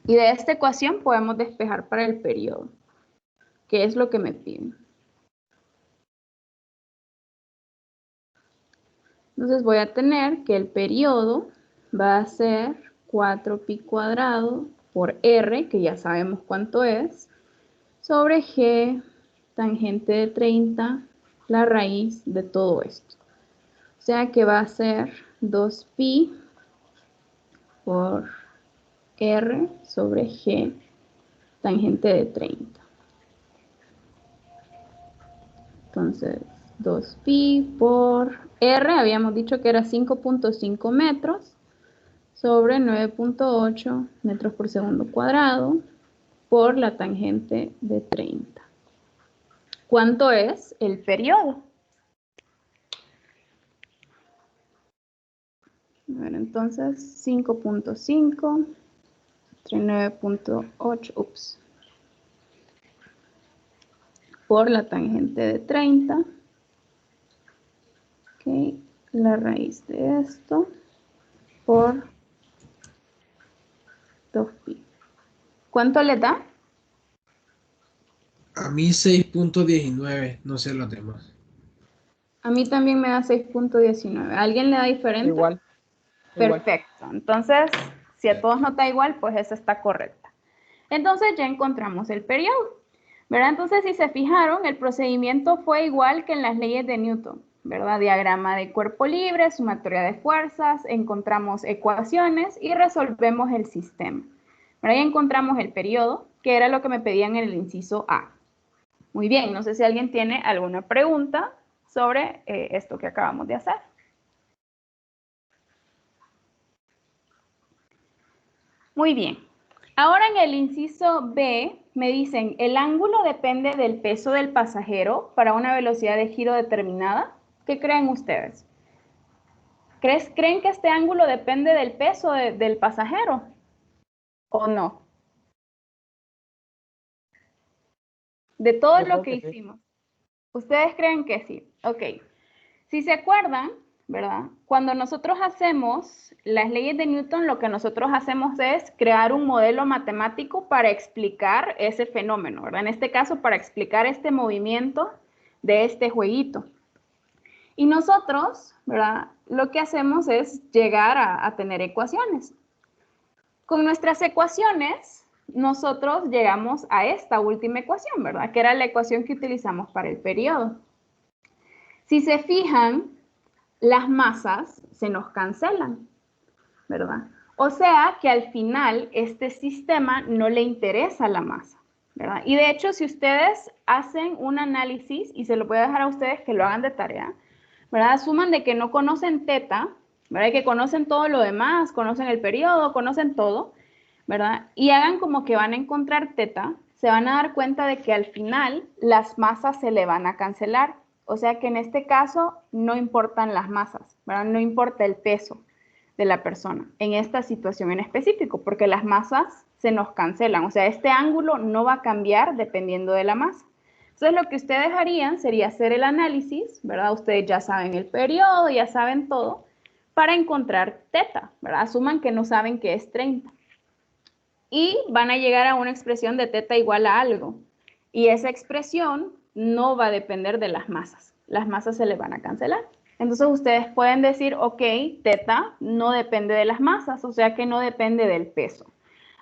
Y de esta ecuación podemos despejar para el periodo, que es lo que me piden. Entonces voy a tener que el periodo va a ser 4pi cuadrado por r, que ya sabemos cuánto es, sobre g tangente de 30, la raíz de todo esto. O sea que va a ser 2pi por r sobre g tangente de 30. Entonces, 2pi por r, habíamos dicho que era 5.5 metros sobre 9.8 metros por segundo cuadrado por la tangente de 30. ¿Cuánto es el periodo? A ver, entonces 5.5 entre 9.8, por la tangente de 30. Ok, la raíz de esto por 2pi. ¿Cuánto le da? A mí 6.19, no sé los demás. A mí también me da 6.19. ¿A alguien le da diferente? Igual. Perfecto. Entonces, si a todos nos da igual, pues esa está correcta. Entonces ya encontramos el periodo, ¿verdad? Entonces, si se fijaron, el procedimiento fue igual que en las leyes de Newton, ¿verdad? Diagrama de cuerpo libre, sumatoria de fuerzas, encontramos ecuaciones y resolvemos el sistema. ¿Verdad? Y encontramos el periodo, que era lo que me pedían en el inciso A. Muy bien, no sé si alguien tiene alguna pregunta sobre esto que acabamos de hacer. Muy bien. Ahora en el inciso B me dicen, el ángulo depende del peso del pasajero para una velocidad de giro determinada. ¿Qué creen ustedes? ¿Creen que este ángulo depende del peso del pasajero o no? De todo Yo lo creo que que sí. hicimos. ¿Ustedes creen que sí? Ok. Si se acuerdan, ¿verdad? Cuando nosotros hacemos las leyes de Newton, lo que nosotros hacemos es crear un modelo matemático para explicar ese fenómeno, ¿verdad? En este caso, para explicar este movimiento de este jueguito. Y nosotros, ¿verdad? Lo que hacemos es llegar a tener ecuaciones. Con nuestras ecuaciones, nosotros llegamos a esta última ecuación, ¿verdad? Que era la ecuación que utilizamos para el periodo. Si se fijan, las masas se nos cancelan, ¿verdad? O sea que al final este sistema no le interesa la masa, ¿verdad? Y de hecho, si ustedes hacen un análisis, y se lo voy a dejar a ustedes que lo hagan de tarea, ¿verdad? Asuman de que no conocen teta, ¿verdad? Que conocen todo lo demás, conocen el periodo, conocen todo, ¿verdad? Y hagan como que van a encontrar teta, se van a dar cuenta de que al final las masas se le van a cancelar. O sea que en este caso no importan las masas, ¿verdad? No importa el peso de la persona en esta situación en específico, porque las masas se nos cancelan. O sea, este ángulo no va a cambiar dependiendo de la masa. Entonces, lo que ustedes harían sería hacer el análisis, ¿verdad? Ustedes ya saben el periodo, ya saben todo, para encontrar teta, ¿verdad? Asuman que no saben que es 30. Y van a llegar a una expresión de teta igual a algo. Y esa expresión, no va a depender de las masas. Las masas se le van a cancelar. Entonces ustedes pueden decir, ok, teta no depende de las masas, o sea que no depende del peso.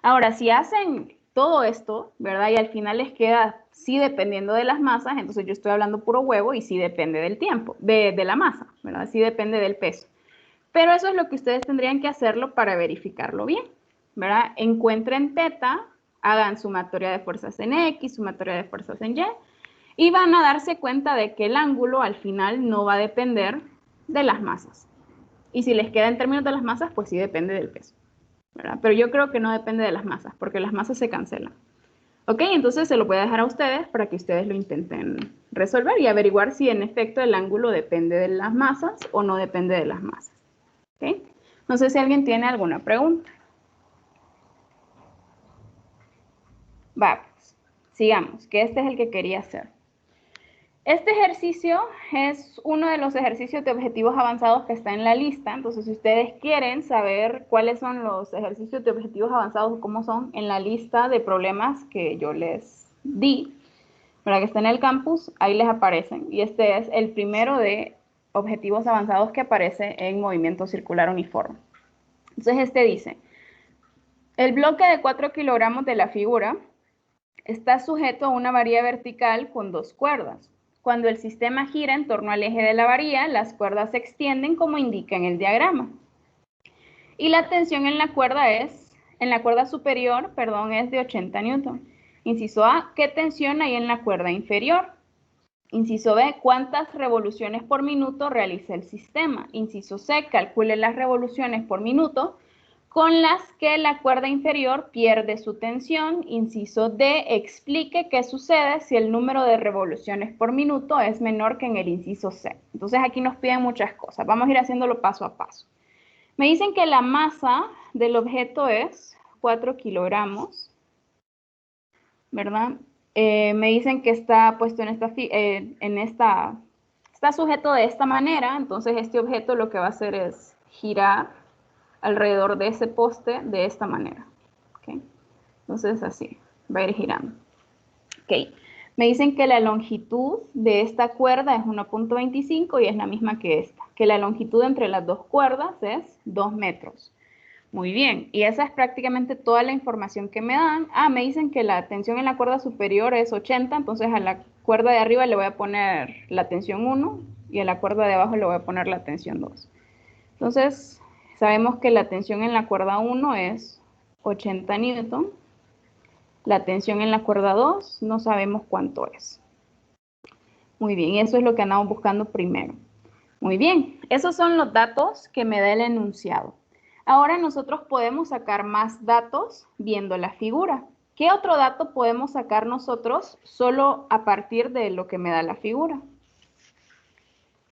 Ahora, si hacen todo esto, ¿verdad? Y al final les queda sí dependiendo de las masas, entonces yo estoy hablando puro huevo y sí depende del tiempo, de la masa, ¿verdad? Sí depende del peso. Pero eso es lo que ustedes tendrían que hacerlo para verificarlo bien, ¿verdad? Encuentren teta, hagan sumatoria de fuerzas en X, sumatoria de fuerzas en Y van a darse cuenta de que el ángulo al final no va a depender de las masas. Y si les queda en términos de las masas, pues sí depende del peso, ¿verdad? Pero yo creo que no depende de las masas, porque las masas se cancelan. Ok, entonces se lo voy a dejar a ustedes para que ustedes lo intenten resolver y averiguar si en efecto el ángulo depende de las masas o no depende de las masas. ¿Ok? No sé si alguien tiene alguna pregunta. Vamos, sigamos, que este es el que quería hacer. Este ejercicio es uno de los ejercicios de objetivos avanzados que está en la lista. Entonces, si ustedes quieren saber cuáles son los ejercicios de objetivos avanzados o cómo son en la lista de problemas que yo les di, ¿verdad? Que está en el campus, ahí les aparecen. Y este es el primero de objetivos avanzados que aparece en movimiento circular uniforme. Entonces, este dice, el bloque de 4 kilogramos de la figura está sujeto a una varilla vertical con 2 cuerdas. Cuando el sistema gira en torno al eje de la varilla, las cuerdas se extienden como indica en el diagrama. Y la tensión en la cuerda superior, es de 80 newton. Inciso A, ¿qué tensión hay en la cuerda inferior? Inciso B, ¿cuántas revoluciones por minuto realiza el sistema? Inciso C, calcule las revoluciones por minuto con las que la cuerda inferior pierde su tensión. Inciso D, explique qué sucede si el número de revoluciones por minuto es menor que en el inciso C. Entonces aquí nos piden muchas cosas. Vamos a ir haciéndolo paso a paso. Me dicen que la masa del objeto es 4 kilogramos, ¿verdad? Me dicen que está puesto está sujeto de esta manera. Entonces este objeto lo que va a hacer es girar alrededor de ese poste de esta manera. ¿Okay? Entonces así, va a ir girando. Okay. Me dicen que la longitud de esta cuerda es 1.25 y es la misma que esta. Que la longitud entre las dos cuerdas es 2 metros. Muy bien, y esa es prácticamente toda la información que me dan. Me dicen que la tensión en la cuerda superior es 80, entonces a la cuerda de arriba le voy a poner la tensión 1 y a la cuerda de abajo le voy a poner la tensión 2. Entonces, sabemos que la tensión en la cuerda 1 es 80 newton. La tensión en la cuerda 2 no sabemos cuánto es. Muy bien, eso es lo que andamos buscando primero. Muy bien, esos son los datos que me da el enunciado. Ahora nosotros podemos sacar más datos viendo la figura. ¿Qué otro dato podemos sacar nosotros solo a partir de lo que me da la figura?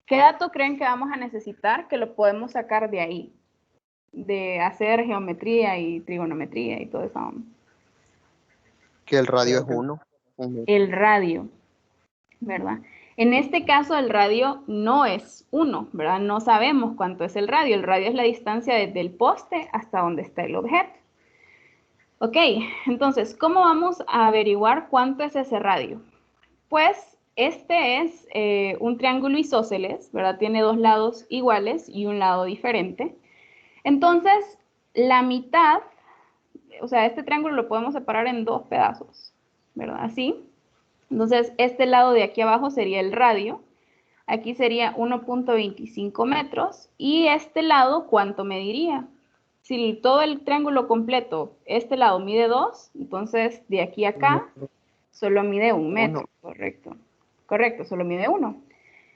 ¿Qué dato creen que vamos a necesitar que lo podemos sacar de ahí? De hacer geometría y trigonometría y todo eso. Que el radio es 1. El radio, ¿verdad? En este caso el radio no es 1, ¿verdad? No sabemos cuánto es el radio. El radio es la distancia desde el poste hasta donde está el objeto. Ok, entonces, ¿cómo vamos a averiguar cuánto es ese radio? Pues este es un triángulo isósceles, ¿verdad? Tiene dos lados iguales y un lado diferente. Entonces, la mitad, o sea, este triángulo lo podemos separar en 2 pedazos, ¿verdad? Así. Entonces, este lado de aquí abajo sería el radio. Aquí sería 1.25 metros. Y este lado, ¿cuánto mediría? Si todo el triángulo completo, este lado mide 2, entonces de aquí a acá solo mide 1 metro. Correcto. Correcto, solo mide 1.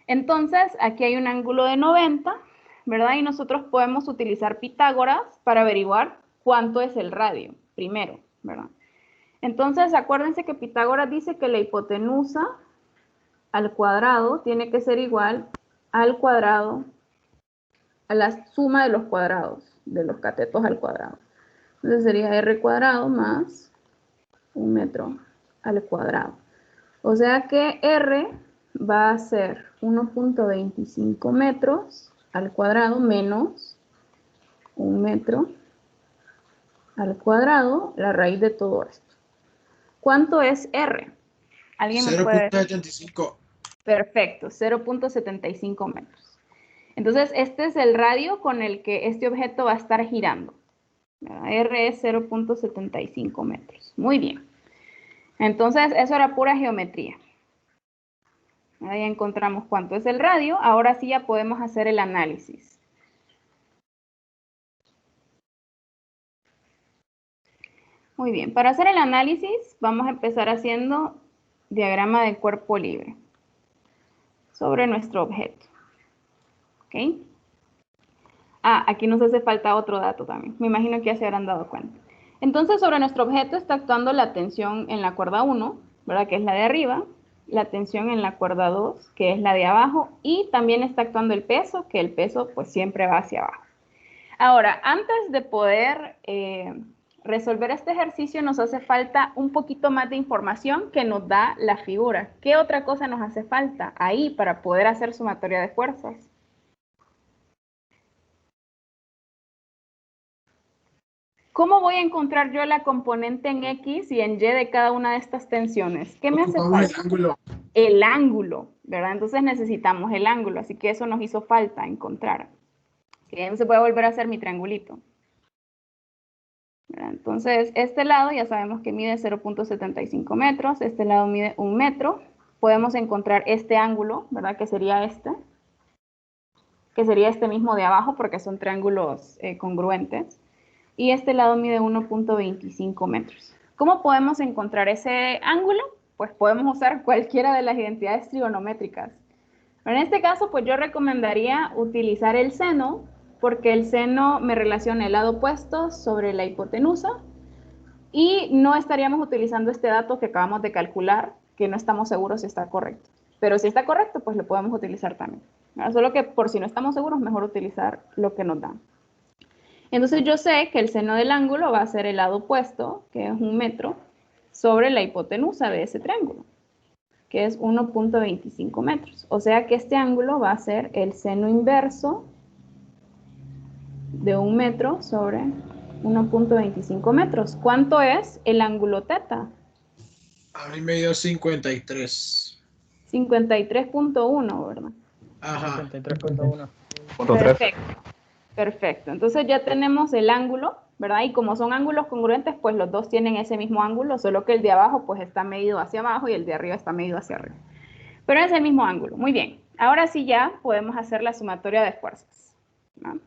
Entonces, aquí hay un ángulo de 90, ¿verdad? Y nosotros podemos utilizar Pitágoras para averiguar cuánto es el radio, primero, ¿verdad? Entonces, acuérdense que Pitágoras dice que la hipotenusa al cuadrado tiene que ser igual al cuadrado, a la suma de los cuadrados, de los catetos al cuadrado. Entonces sería r cuadrado más 1 metro al cuadrado. O sea que r va a ser 1.25 metros al cuadrado menos 1 metro al cuadrado, la raíz de todo esto. ¿Cuánto es r? ¿Alguien me puede decir? 0.75. Perfecto, 0.75 metros. Entonces, este es el radio con el que este objeto va a estar girando. R es 0.75 metros. Muy bien. Entonces, eso era pura geometría. Ahí encontramos cuánto es el radio. Ahora sí ya podemos hacer el análisis. Muy bien, para hacer el análisis vamos a empezar haciendo diagrama de cuerpo libre sobre nuestro objeto. ¿Ok? Ah, aquí nos hace falta otro dato también. Me imagino que ya se habrán dado cuenta. Entonces, sobre nuestro objeto está actuando la tensión en la cuerda 1, ¿verdad? Que es la de arriba, la tensión en la cuerda 2, que es la de abajo, y también está actuando el peso, que el peso pues siempre va hacia abajo. Ahora, antes de poder resolver este ejercicio nos hace falta un poquito más de información que nos da la figura. ¿Qué otra cosa nos hace falta ahí para poder hacer sumatoria de fuerzas? ¿Cómo voy a encontrar yo la componente en X y en Y de cada una de estas tensiones? ¿Qué me hace falta? El ángulo. El ángulo, ¿verdad? Entonces necesitamos el ángulo, así que eso nos hizo falta encontrar. Se puede volver a hacer mi triangulito. Entonces, este lado ya sabemos que mide 0.75 metros, este lado mide 1 metro. Podemos encontrar este ángulo, ¿verdad? Que sería este mismo de abajo porque son triángulos congruentes. Y este lado mide 1.25 metros. ¿Cómo podemos encontrar ese ángulo? Pues podemos usar cualquiera de las identidades trigonométricas. En este caso, pues yo recomendaría utilizar el seno, porque el seno me relaciona el lado opuesto sobre la hipotenusa y no estaríamos utilizando este dato que acabamos de calcular, que no estamos seguros si está correcto. Pero si está correcto, pues lo podemos utilizar también. Solo que por si no estamos seguros, mejor utilizar lo que nos dan. Entonces yo sé que el seno del ángulo va a ser el lado opuesto, que es 1 metro, sobre la hipotenusa de ese triángulo, que es 1.25 metros. O sea que este ángulo va a ser el seno inverso de 1 metro sobre 1.25 metros. ¿Cuánto es el ángulo teta? A mí me dio 53. 53.1, ¿verdad? Ajá. 53.1. Perfecto. Perfecto. Entonces ya tenemos el ángulo, ¿verdad? Y como son ángulos congruentes, pues los dos tienen ese mismo ángulo, solo que el de abajo pues está medido hacia abajo y el de arriba está medido hacia arriba. Pero es el mismo ángulo. Muy bien. Ahora sí ya podemos hacer la sumatoria de fuerzas, ¿no?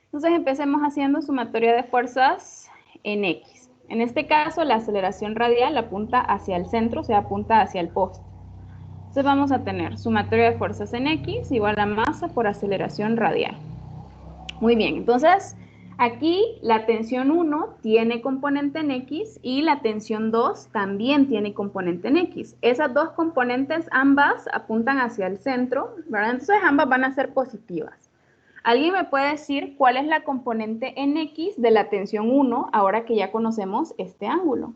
Entonces empecemos haciendo sumatoria de fuerzas en X. En este caso la aceleración radial apunta hacia el centro, o sea, apunta hacia el poste. Entonces vamos a tener sumatoria de fuerzas en X igual a masa por aceleración radial. Muy bien, entonces aquí la tensión 1 tiene componente en X y la tensión 2 también tiene componente en X. Esas dos componentes ambas apuntan hacia el centro, ¿verdad? Entonces ambas van a ser positivas. ¿Alguien me puede decir cuál es la componente en X de la tensión 1 ahora que ya conocemos este ángulo?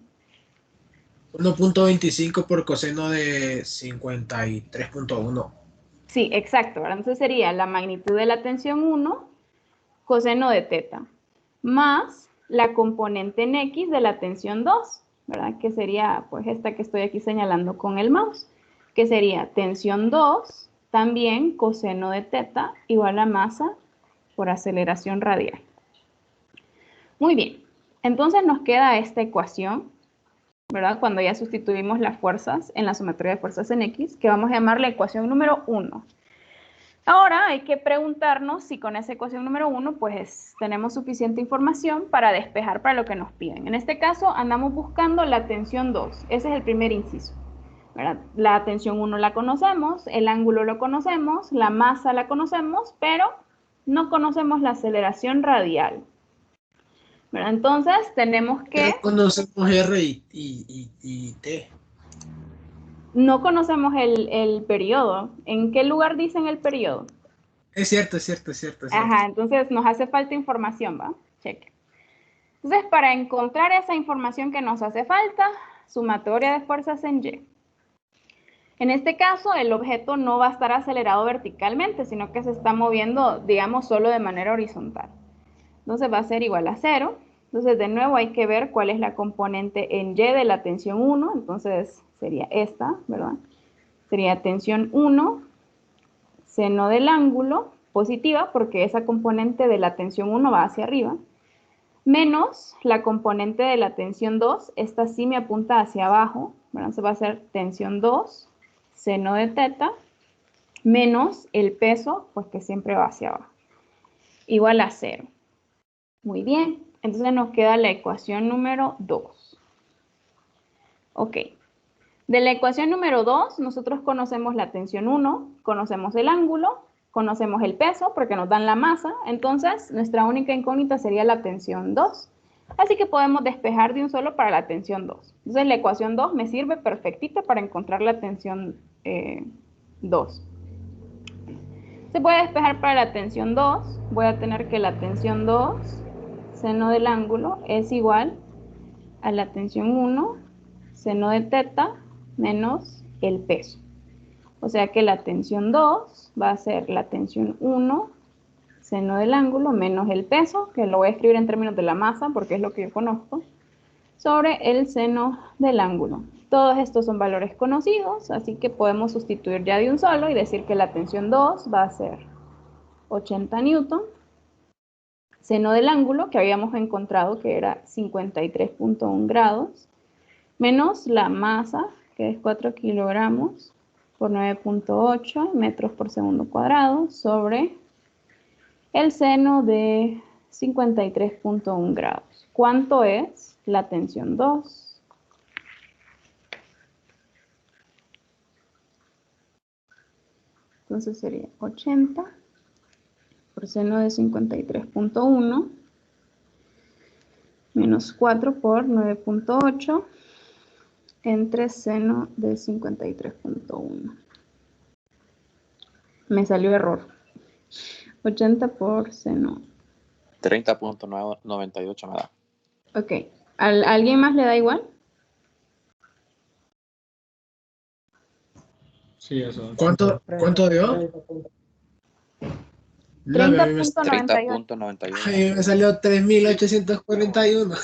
1.25 por coseno de 53.1. Sí, exacto, ¿verdad? Entonces sería la magnitud de la tensión 1 coseno de teta, más la componente en X de la tensión 2, ¿verdad? Que sería, pues, esta que estoy aquí señalando con el mouse, que sería tensión 2, también coseno de teta, igual a masa por aceleración radial. Muy bien, entonces nos queda esta ecuación, ¿verdad? Cuando ya sustituimos las fuerzas en la sumatoria de fuerzas en X, que vamos a llamar la ecuación número 1. Ahora hay que preguntarnos si con esa ecuación número 1 pues tenemos suficiente información para despejar para lo que nos piden. En este caso andamos buscando la tensión 2, ese es el primer inciso, ¿verdad? La tensión 1 la conocemos, el ángulo lo conocemos, la masa la conocemos, pero no conocemos la aceleración radial, ¿verdad? Entonces tenemos que... Ya conocemos R y T. No conocemos el periodo. ¿En qué lugar dicen el periodo? Es cierto, es cierto, es cierto. Es cierto. Ajá, entonces nos hace falta información, ¿va? Cheque. Entonces, para encontrar esa información que nos hace falta, sumatoria de fuerzas en Y. En este caso, el objeto no va a estar acelerado verticalmente, sino que se está moviendo, digamos, solo de manera horizontal. Entonces va a ser igual a 0. Entonces, de nuevo hay que ver cuál es la componente en Y de la tensión 1. Entonces, sería esta, ¿verdad? Sería tensión 1, seno del ángulo, positiva, porque esa componente de la tensión 1 va hacia arriba, menos la componente de la tensión 2, esta sí me apunta hacia abajo, ¿verdad? Entonces va a ser tensión 2, seno de teta, menos el peso, pues que siempre va hacia abajo, igual a 0. Muy bien, entonces nos queda la ecuación número 2. Ok, de la ecuación número 2, nosotros conocemos la tensión 1, conocemos el ángulo, conocemos el peso porque nos dan la masa, entonces nuestra única incógnita sería la tensión 2. Así que podemos despejar de un solo para la tensión 2. Entonces la ecuación 2 me sirve perfectita para encontrar la tensión 2. Se puede despejar para la tensión 2, voy a tener que la tensión 2, seno del ángulo, es igual a la tensión 1, seno de teta, menos el peso. O sea que la tensión 2 va a ser la tensión 1, seno del ángulo, menos el peso, que lo voy a escribir en términos de la masa, porque es lo que yo conozco, sobre el seno del ángulo. Todos estos son valores conocidos, así que podemos sustituir ya de un solo y decir que la tensión 2 va a ser 80 newton, seno del ángulo, que habíamos encontrado que era 53.1 grados, menos la masa, que es 4 kilogramos por 9.8 metros por segundo cuadrado, sobre el seno de 53.1 grados. ¿Cuánto es la tensión 2? Entonces sería 80 por seno de 53.1 menos 4 por 9.8 entre seno de 53.1. Me salió error. 80 por seno. 30.98 me da. Ok. ¿Alguien más le da igual? Sí, eso. ¿Cuánto dio? La, a mí me, 30.98. 30.98. a mí me salió 3.841.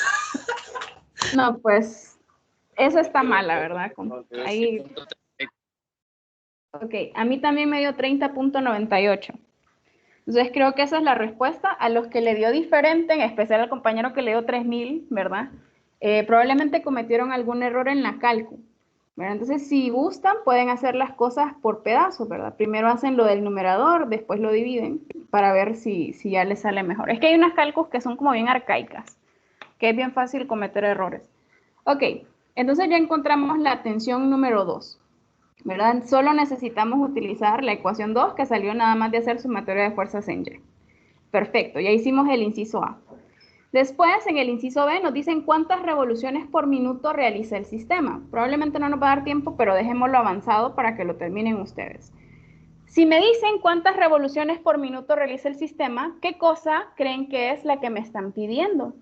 No, pues eso está mal, la verdad. Ahí. Ok, a mí también me dio 30.98. Entonces creo que esa es la respuesta. A los que le dio diferente, en especial al compañero que le dio 3.000, ¿verdad? Probablemente cometieron algún error en la cálculo, ¿verdad? Entonces si gustan pueden hacer las cosas por pedazos, ¿verdad? Primero hacen lo del numerador, después lo dividen para ver si ya les sale mejor. Es que hay unas cálculos que son como bien arcaicas, que es bien fácil cometer errores. Ok, entonces ya encontramos la tensión número 2. ¿Verdad? Solo necesitamos utilizar la ecuación 2 que salió nada más de hacer sumatoria de fuerzas en Y. Perfecto, ya hicimos el inciso A. Después, en el inciso B, nos dicen cuántas revoluciones por minuto realiza el sistema. Probablemente no nos va a dar tiempo, pero dejémoslo avanzado para que lo terminen ustedes. Si me dicen cuántas revoluciones por minuto realiza el sistema, ¿qué cosa creen que es la que me están pidiendo?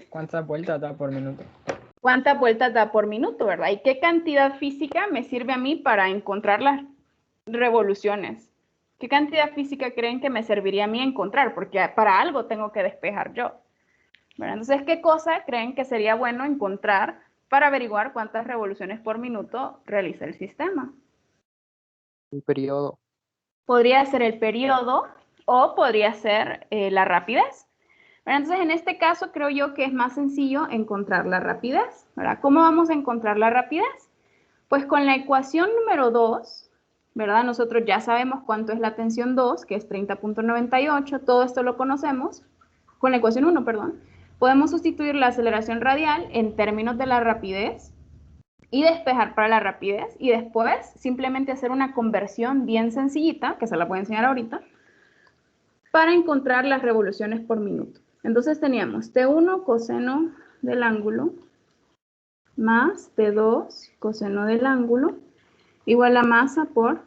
¿Cuántas vueltas da por minuto? ¿Cuántas vueltas da por minuto, verdad? ¿Y qué cantidad física me sirve a mí para encontrar las revoluciones? ¿Qué cantidad física creen que me serviría a mí encontrar? Porque para algo tengo que despejar yo, ¿verdad? Entonces, ¿qué cosa creen que sería bueno encontrar para averiguar cuántas revoluciones por minuto realiza el sistema? El periodo. Podría ser el periodo o podría ser la rapidez. Entonces, en este caso, creo yo que es más sencillo encontrar la rapidez, ¿verdad? ¿Cómo vamos a encontrar la rapidez? Pues con la ecuación número 2, ¿verdad? Nosotros ya sabemos cuánto es la tensión 2, que es 30.98, todo esto lo conocemos. Con la ecuación 1, perdón, podemos sustituir la aceleración radial en términos de la rapidez y despejar para la rapidez y después simplemente hacer una conversión bien sencillita, que se la voy a enseñar ahorita, para encontrar las revoluciones por minuto. Entonces teníamos T1 coseno del ángulo más T2 coseno del ángulo igual a masa por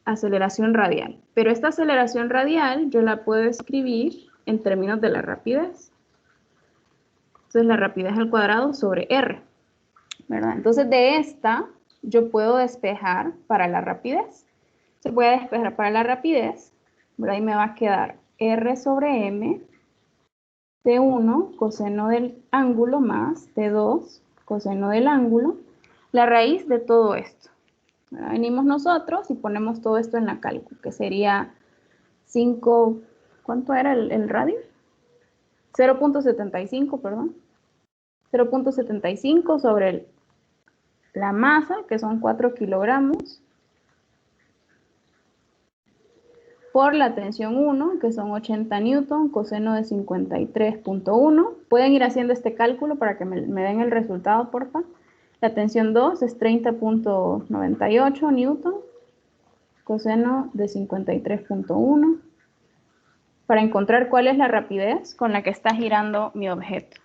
aceleración radial. Pero esta aceleración radial yo la puedo escribir en términos de la rapidez. Entonces la rapidez al cuadrado sobre R, ¿verdad? Entonces de esta yo puedo despejar para la rapidez. Se puede despejar para la rapidez, ¿verdad? Y me va a quedar R sobre M T1 coseno del ángulo más T2 coseno del ángulo. la raíz de todo esto. Ahora venimos nosotros y ponemos todo esto en la cálculo, que sería 5, ¿cuánto era el radio? 0.75, perdón. 0.75 sobre la masa, que son 4 kilogramos, por la tensión 1, que son 80 newton, coseno de 53.1. Pueden ir haciendo este cálculo para que me den el resultado, porfa. La tensión 2 es 30.98 newton, coseno de 53.1. Para encontrar cuál es la rapidez con la que está girando mi objeto.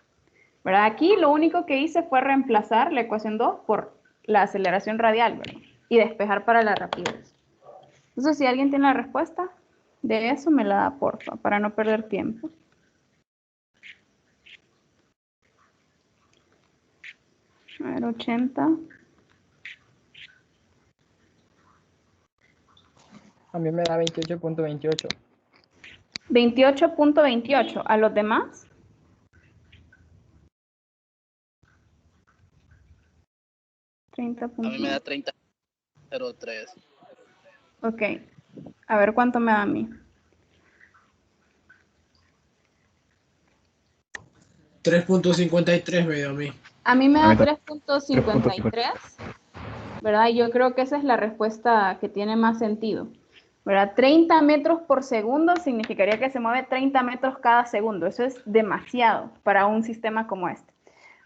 ¿Verdad? Aquí lo único que hice fue reemplazar la ecuación 2 por la aceleración radial, ¿verdad? Y despejar para la rapidez. Entonces, si alguien tiene la respuesta de eso, me la da, porfa, para no perder tiempo. A ver, 80. A mí me da 28.28. 28.28. ¿A los demás? A mí me da 30.03. Ok. A ver cuánto me da a mí. 3.53 me dio a mí. A mí me A da mí 3.53, ¿verdad? Y yo creo que esa es la respuesta que tiene más sentido, ¿verdad? 30 metros por segundo significaría que se mueve 30 metros cada segundo. Eso es demasiado para un sistema como este.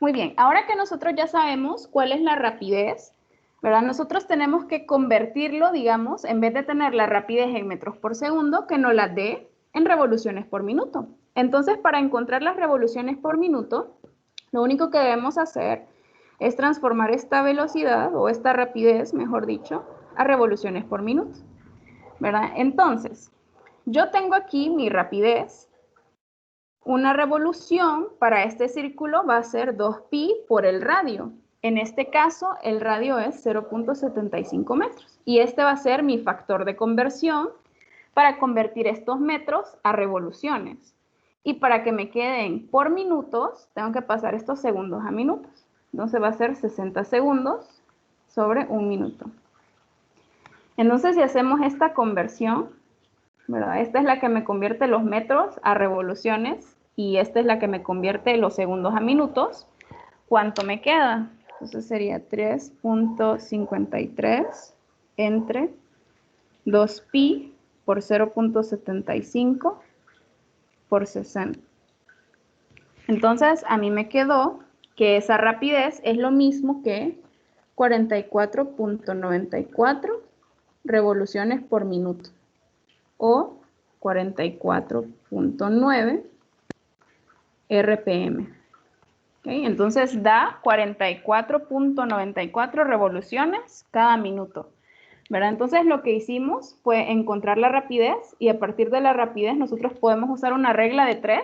Muy bien, ahora que nosotros ya sabemos cuál es la rapidez, ¿verdad? Nosotros tenemos que convertirlo, digamos, en vez de tener la rapidez en metros por segundo, que nos la dé en revoluciones por minuto. Entonces, para encontrar las revoluciones por minuto, lo único que debemos hacer es transformar esta velocidad, o esta rapidez, mejor dicho, a revoluciones por minuto, ¿verdad? Entonces, yo tengo aquí mi rapidez. Una revolución para este círculo va a ser 2pi por el radio. En este caso, el radio es 0.75 metros. Y este va a ser mi factor de conversión para convertir estos metros a revoluciones. Y para que me queden por minutos, tengo que pasar estos segundos a minutos. Entonces va a ser 60 segundos sobre un minuto. Entonces, si hacemos esta conversión, ¿verdad? Esta es la que me convierte los metros a revoluciones y esta es la que me convierte los segundos a minutos. ¿Cuánto me queda? Entonces sería 3.53 entre 2pi por 0.75 por 60. Entonces, a mí me quedó que esa rapidez es lo mismo que 44.94 revoluciones por minuto, o 44.9 RPM. ¿Okay? Entonces da 44.94 revoluciones cada minuto, ¿verdad? Entonces lo que hicimos fue encontrar la rapidez y a partir de la rapidez nosotros podemos usar una regla de 3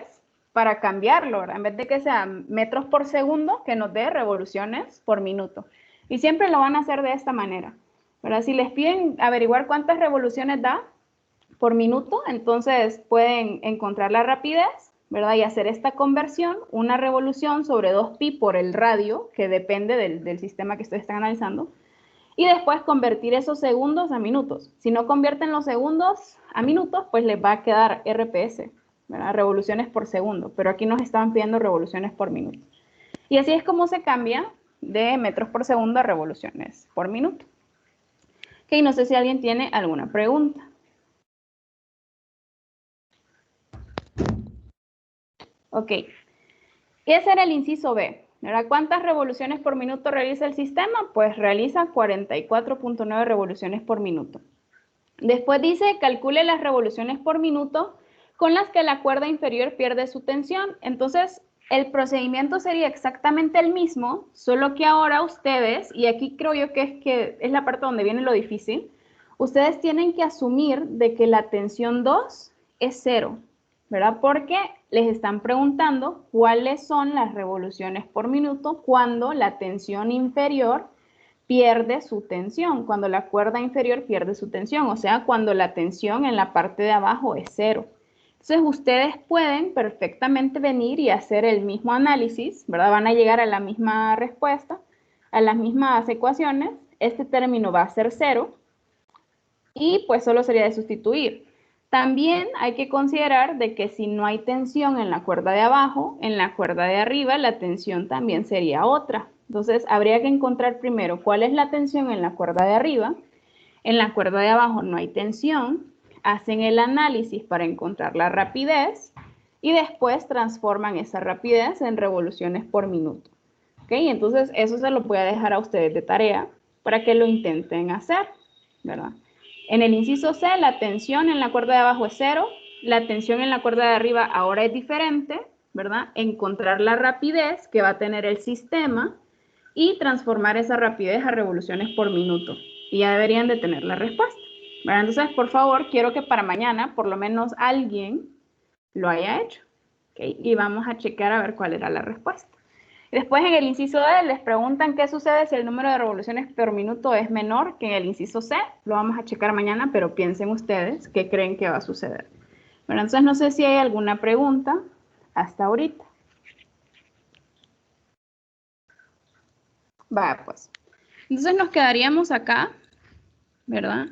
para cambiarlo, ¿verdad? En vez de que sea metros por segundo, que nos dé revoluciones por minuto. Y siempre lo van a hacer de esta manera, ¿verdad? Si les piden averiguar cuántas revoluciones da por minuto, entonces pueden encontrar la rapidez, ¿verdad? Y hacer esta conversión, una revolución sobre 2pi por el radio, que depende del sistema que ustedes están analizando, y después convertir esos segundos a minutos. Si no convierten los segundos a minutos, pues les va a quedar RPS, ¿verdad? Revoluciones por segundo, pero aquí nos estaban pidiendo revoluciones por minuto. Y así es como se cambia de metros por segundo a revoluciones por minuto. Ok, no sé si alguien tiene alguna pregunta. Ok, ese era el inciso B, ¿verdad? ¿Cuántas revoluciones por minuto realiza el sistema? Pues realiza 44.9 revoluciones por minuto. Después dice, calcule las revoluciones por minuto con las que la cuerda inferior pierde su tensión. Entonces, el procedimiento sería exactamente el mismo, solo que ahora ustedes, y aquí creo yo que es la parte donde viene lo difícil, ustedes tienen que asumir de que la tensión 2 es 0, ¿verdad? Porque les están preguntando cuáles son las revoluciones por minuto cuando la tensión inferior pierde su tensión, cuando la cuerda inferior pierde su tensión, o sea, cuando la tensión en la parte de abajo es 0. Entonces, ustedes pueden perfectamente venir y hacer el mismo análisis, ¿verdad? Van a llegar a la misma respuesta, a las mismas ecuaciones, este término va a ser 0 y pues solo sería de sustituir. También hay que considerar de que si no hay tensión en la cuerda de abajo, en la cuerda de arriba la tensión también sería otra. Entonces habría que encontrar primero cuál es la tensión en la cuerda de arriba. En la cuerda de abajo no hay tensión. Hacen el análisis para encontrar la rapidez y después transforman esa rapidez en revoluciones por minuto. ¿Ok? Entonces eso se lo voy a dejar a ustedes de tarea para que lo intenten hacer, ¿verdad? En el inciso C, la tensión en la cuerda de abajo es 0, la tensión en la cuerda de arriba ahora es diferente, ¿verdad? Encontrar la rapidez que va a tener el sistema y transformar esa rapidez a revoluciones por minuto. Y ya deberían de tener la respuesta, ¿verdad? Entonces, por favor, quiero que para mañana por lo menos alguien lo haya hecho, ¿ok? Y vamos a checar a ver cuál era la respuesta. Después en el inciso D les preguntan qué sucede si el número de revoluciones por minuto es menor que en el inciso C. Lo vamos a checar mañana, pero piensen ustedes qué creen que va a suceder. Bueno, entonces no sé si hay alguna pregunta hasta ahorita. Va, pues. Entonces nos quedaríamos acá, ¿verdad?